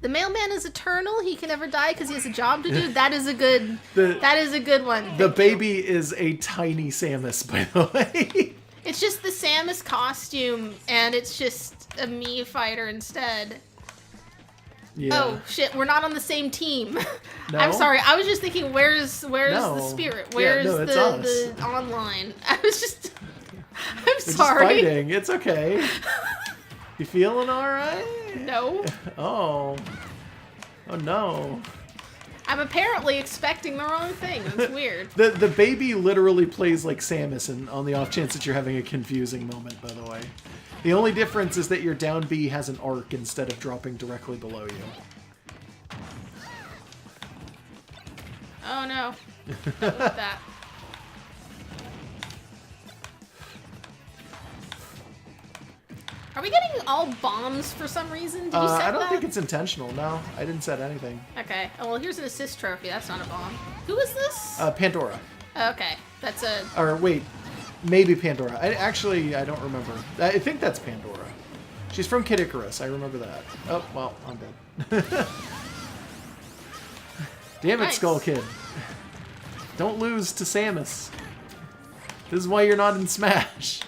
The mailman is eternal. He can never die because he has a job to do. That is a good. That is a good one. The Thank you. baby is a tiny Samus, by the way. It's just the Samus costume, and it's just a Mii fighter instead. Yeah. Oh shit, we're not on the same team. No? I'm sorry. I was just thinking, where's No. the spirit? Yeah, Where's no, it's us. the online? I was just. I'm We're just sorry. fighting. It's okay. You feeling all right? No, Oh. Oh no. I'm apparently expecting the wrong thing. That's weird. The baby literally plays like Samus, and on the off chance that you're having a confusing moment, by the way. The only difference is that your down B has an arc instead of dropping directly below you. Oh no. Not with that. Are we getting all bombs for some reason? Did you set I don't that? think it's intentional. No, I didn't set anything. Okay. Oh, well, here's an assist trophy. That's not a bomb. Who is this? Pandora. Okay. That's a... Or wait, maybe Pandora. I don't remember. I think that's Pandora. She's from Kid Icarus. I remember that. Oh, well, I'm dead. Damn it, Nice. Skull Kid. Don't lose to Samus. This is why you're not in Smash.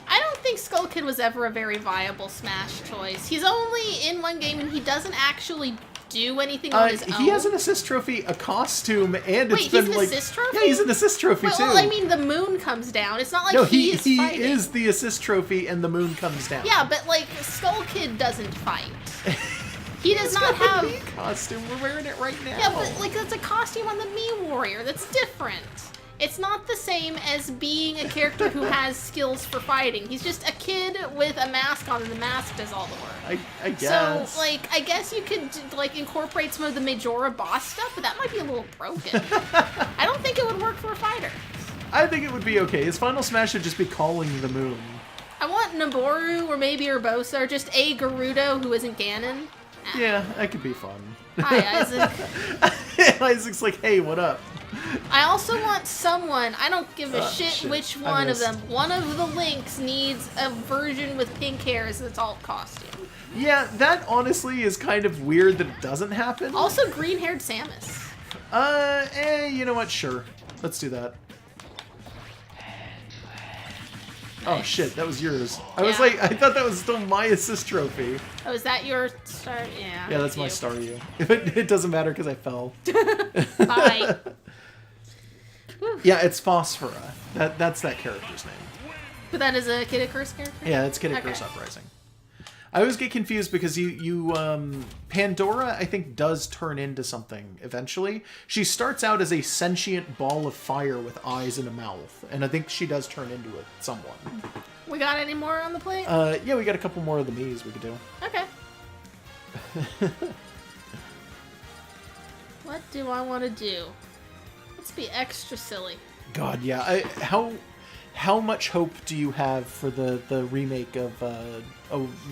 I don't think Skull Kid was ever a very viable Smash choice. He's only in one game and he doesn't actually do anything on his own. He has an assist trophy, a costume, and Wait, it's been he's an like... assist trophy? Yeah, he's an assist trophy Well, too. I mean, the moon comes down. It's not like no, he he fighting. is the assist trophy, and the moon comes down. Yeah, but like Skull Kid doesn't fight. He does He's not got the have. Mii costume. We're wearing it right now. Yeah, but like that's a costume on the Mii Warrior. That's different. It's not the same as being a character who has skills for fighting. He's just a kid with a mask on, and the mask does all the work. I guess. So, like, I guess you could, like, incorporate some of the Majora boss stuff, but that might be a little broken. I don't think it would work for a fighter. I think it would be okay. His final smash should just be calling the moon. I want Naboru or maybe Urbosa or just a Gerudo who isn't Ganon. Yeah, that could be fun. Hi, Isaac. Isaac's like, hey, what up? I also want someone, I don't give a shit which I one of missed. them. One of the Links needs a version with pink hair as its alt costume. Yeah, that honestly is kind of weird that it doesn't happen. Also, green-haired Samus. You know what? Sure. Let's do that. Oh shit, that was yours. I was Yeah. like, I thought that was still my assist trophy. Oh, is that your star? Yeah. Yeah, that's my you. star you. It doesn't matter because I fell. Bye. Yeah, it's Phosphora. That's that character's name. But that is a Kid Icarus character? Yeah, it's Kid Icarus Okay. Uprising. I always get confused because Pandora, I think, does turn into something eventually. She starts out as a sentient ball of fire with eyes and a mouth, and I think she does turn into someone. We got any more on the plate? Yeah, we got a couple more of the Miis we could do. Okay. What do I want to do? Let's be extra silly. God, yeah. How much hope do you have for the remake of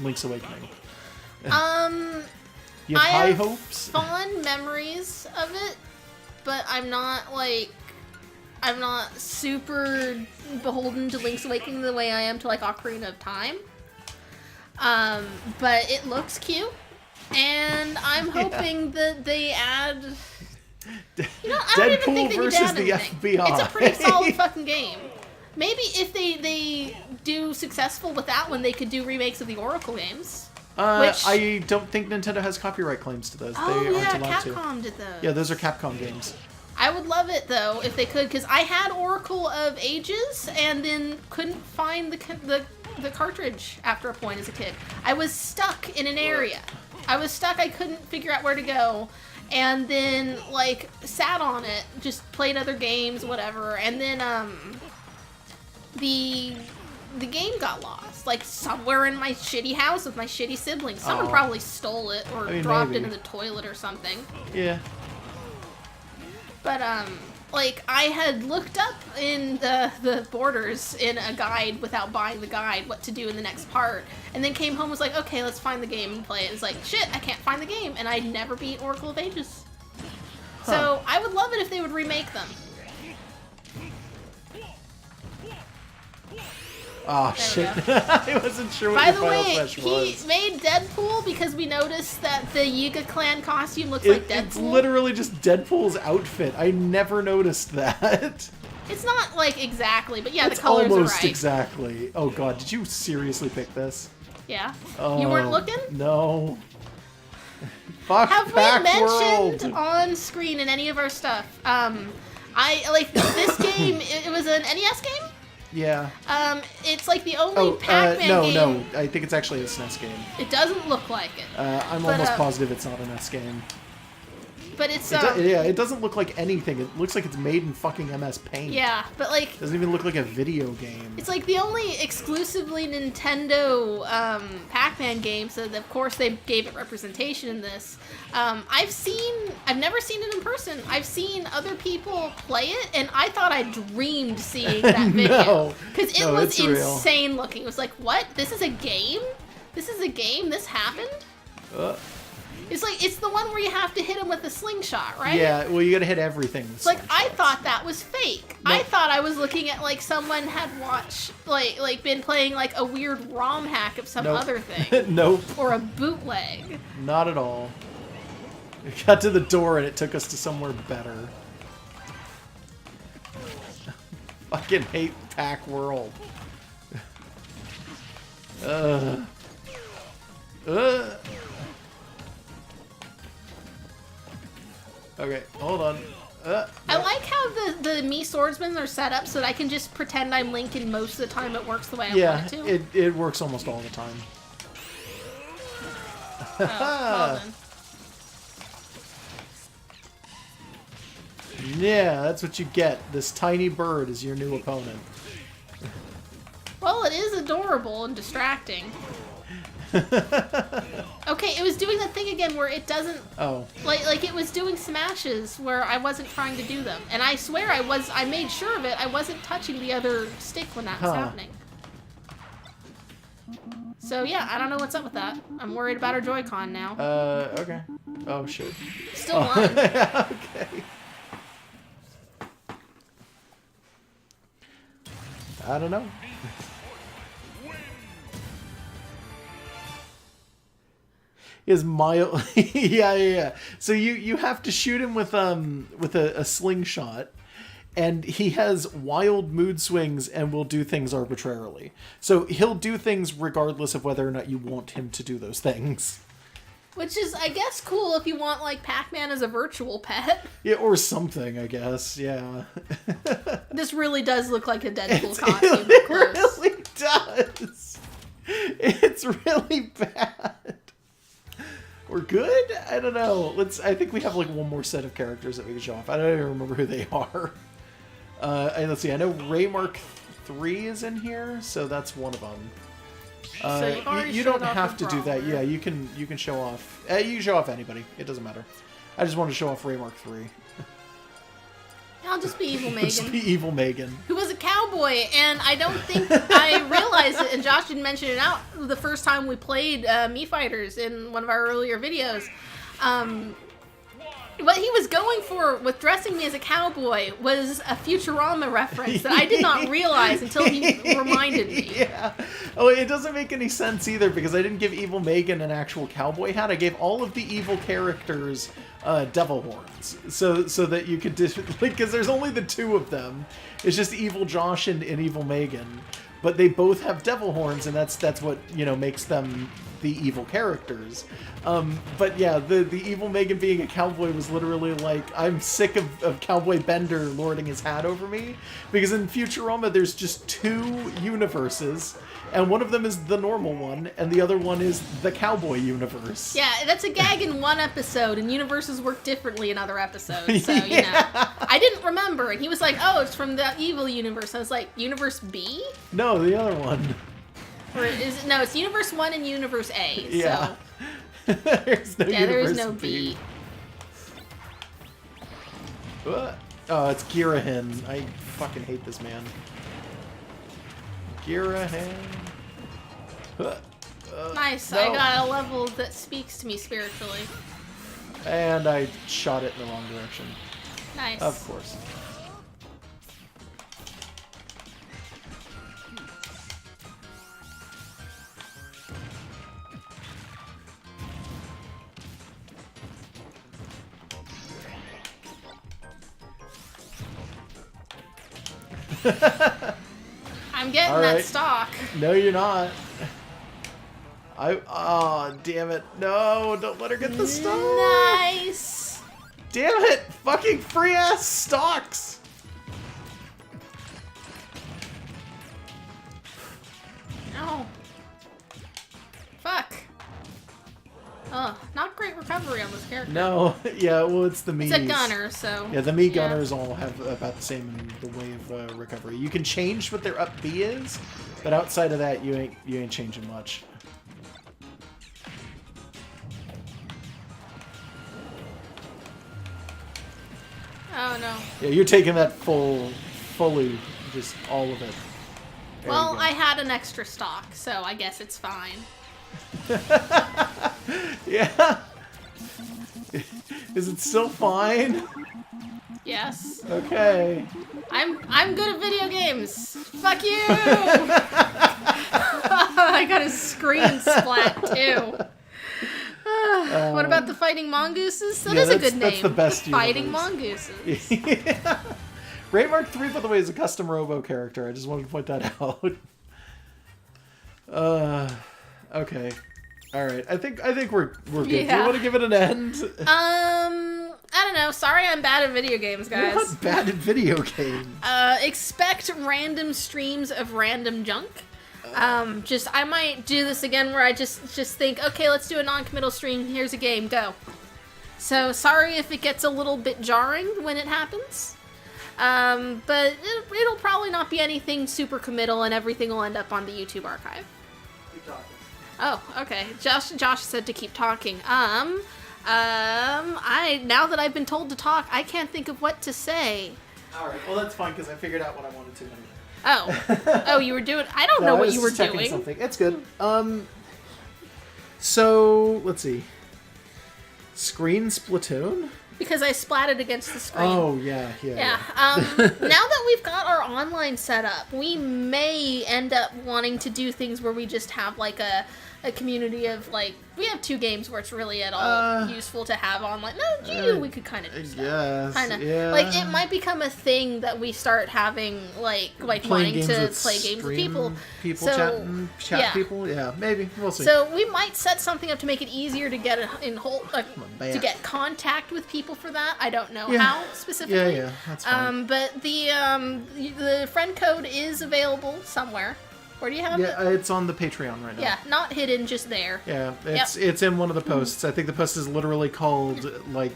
Link's Awakening? You have I high have hopes? fond memories of it, but I'm not super beholden to Link's Awakening the way I am to like Ocarina of Time. But it looks cute, and I'm hoping that they add. You know, I don't even think Deadpool they need to versus add the anything. FBI. It's a pretty solid fucking game. Maybe if they do successful with that one, they could do remakes of the Oracle games. Which... I don't think Nintendo has copyright claims to those. Oh they yeah, aren't allowed to. Capcom did those. Yeah, those are Capcom games. I would love it though if they could, because I had Oracle of Ages and then couldn't find the cartridge after a point as a kid. I was stuck in an area. I couldn't figure out where to go, and then like sat on it, just played other games, whatever, and then the game got lost, like somewhere in my shitty house with my shitty siblings. Someone Oh. probably stole it or I mean, dropped maybe. it in the toilet or something. Yeah. But, like, I had looked up in the borders in a guide without buying the guide what to do in the next part, and then came home and was like, okay, let's find the game and play it. It's like, shit, I can't find the game, and I never beat Oracle of Ages. So, I would love it if they would remake them. Oh There shit! we go. I wasn't sure what By your the final way, smash he was. made Deadpool because we noticed that the Yiga clan costume looks like Deadpool. It's literally just Deadpool's outfit. I never noticed that. It's not, like, exactly, but yeah, It's the colors almost are right. exactly. Oh god, did you seriously pick this? Yeah. Oh, You weren't looking? No. Fuck Have we back mentioned world. on screen in any of our stuff? I like this game. It was an NES game. Yeah. It's like the only Pac-Man no, game. no. I think it's actually a SNES game. It doesn't look like it, I'm But, almost positive it's not an NES game. but it's Yeah, it doesn't look like anything. It looks like it's made in fucking MS Paint. yeah, but like Doesn't even look like a video game. it's like the only exclusively Nintendo Pac-Man game, so of course they gave it representation in this. I've never seen it in person. I've seen other people play it, and I thought I dreamed seeing that video. No. Because it No, was it's real. insane looking. It was like, what? This is a game? This is a game? This happened? It's like, it's the one where you have to hit him with a slingshot, right? Yeah, well, you gotta hit everything. It's like, I thought that was fake. I thought I was looking at, like, someone had watched, like been playing, like, a weird ROM hack of some Nope. other thing. Nope, Or a bootleg. not at all. We got to the door and it took us to somewhere better. Fucking hate Pack World. Okay, hold on. I like how the Mii swordsmen are set up so that I can just pretend I'm Link and most of the time it works the way I Yeah, want it to. it works almost all the time. Oh, well then. Yeah, that's what you get. This tiny bird is your new opponent. Well, it is adorable and distracting. Okay, it was doing that thing again where it doesn't... Oh. Like it was doing smashes where I wasn't trying to do them. And I swear I made sure of it. I wasn't touching the other stick when that was happening. So yeah, I don't know what's up with that. I'm worried about our Joy-Con now. Okay. Oh, shit. Still won. Okay. I don't know. Is mild. Yeah. So you have to shoot him with a slingshot, and he has wild mood swings and will do things arbitrarily. So he'll do things regardless of whether or not you want him to do those things. Which is, I guess, cool if you want, like, Pac-Man as a virtual pet. Yeah, or something, I guess. Yeah. This really does look like a Deadpool costume. It really does. It's really bad. We're good? I don't know. I think we have like one more set of characters that we can show off. I don't even remember who they are. Let's see. I know Raymark 3 is in here, so that's one of them. So you don't have to do that. Yeah, you can show off. You can show off anybody. It doesn't matter. I just want to show off Raymark 3. I'll just be Evil Megan. Just be Evil Megan. Who was a cowboy, and I don't think I realized it, and Josh didn't mention it out the first time we played Mii Fighters in one of our earlier videos. What he was going for with dressing me as a cowboy was a Futurama reference that I did not realize until he reminded me. Yeah. Oh, it doesn't make any sense either because I didn't give Evil Megan an actual cowboy hat. I gave all of the evil characters devil horns, so that you could because there's only the two of them. It's just Evil Josh and Evil Megan, but they both have devil horns, and that's what makes them the evil characters. But yeah, the Evil Megan being a cowboy was literally like, I'm sick of Cowboy Bender lording his hat over me, because in Futurama there's just two universes, and one of them is the normal one, and the other one is the cowboy universe. Yeah, that's a gag in one episode, and universes work differently in other episodes, so, you know. I didn't remember, and he was like, oh, it's from the evil universe. I was like, Universe B? No, the other one. Or is it, no, it's Universe 1 and Universe A, Yeah. so... There's no there is no B. B. What? Oh, it's Girahin. I fucking hate this man. Girahin. Nice, no. I got a level that speaks to me spiritually. And I shot it in the wrong direction. Nice. Of course. I'm getting All that right. stock. No, you're not. Oh, damn it. No, don't let her get the stock. Nice. Damn it. Fucking free ass stocks. No. Fuck. Not great recovery on this character. No, yeah, well, it's the Mii's. It's a gunner, so... Yeah, the Mii gunners all have about the same in the way of recovery. You can change what their up B is, but outside of that, you ain't changing much. Oh, no. Yeah, you're taking that fully, just all of it. There Well, you go. I had an extra stock, so I guess it's fine. Yeah. Is it still fine? Yes. Okay. I'm good at video games. Fuck you! I got a screen splat, too. What about the Fighting Mongooses? That yeah, is a good that's name. the best Fighting universe. Mongooses. Yeah. Raymark 3, by the way, is a custom Robo character. I just wanted to point that out. Okay. All right. I think we're good. Do you Yeah. want to give it an end? I don't know. Sorry I'm bad at video games, You're guys. not bad at video games. Expect random streams of random junk. I might do this again where I just think, okay, let's do a non-committal stream. Here's a game. Go. So sorry if it gets a little bit jarring when it happens. But it'll probably not be anything super committal, and everything will end up on the YouTube archive. Keep talking. Oh, okay. Josh said to keep talking. Now that I've been told to talk, I can't think of what to say. All right. Well, that's fine because I figured out what I wanted to anyway. Oh, you were doing. I don't know what you were doing. Something. It's good. So let's see. Screen Splatoon. Because I splatted against the screen. Oh yeah. Yeah. Now that we've got our online set up, we may end up wanting to do things where we just have like a community of like, we have 2 games where it's really at all useful to have online. No, we could kind of do stuff. Yes, Kind of. yeah. Like, it might become a thing that we start having like wanting to play games with people. Chat yeah. people. Yeah, maybe we'll see. So we might set something up to make it easier to get to get contact with people for that. I don't know how specifically. Yeah, that's fine. But the friend code is available somewhere. Where do you have it? Yeah, it's on the Patreon right now. Yeah, not hidden, just there. Yeah, it's in one of the posts. I think the post is literally called like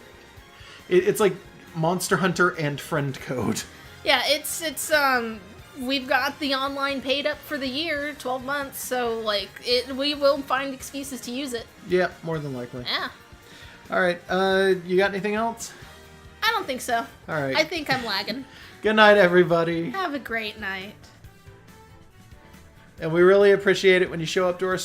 it's like Monster Hunter and Friend Code. Yeah, it's we've got the online paid up for the year, 12 months, so like we will find excuses to use it. Yeah, more than likely. Yeah. All right, you got anything else? I don't think so. All right. I think I'm lagging. Good night, everybody. Have a great night. And we really appreciate it when you show up to our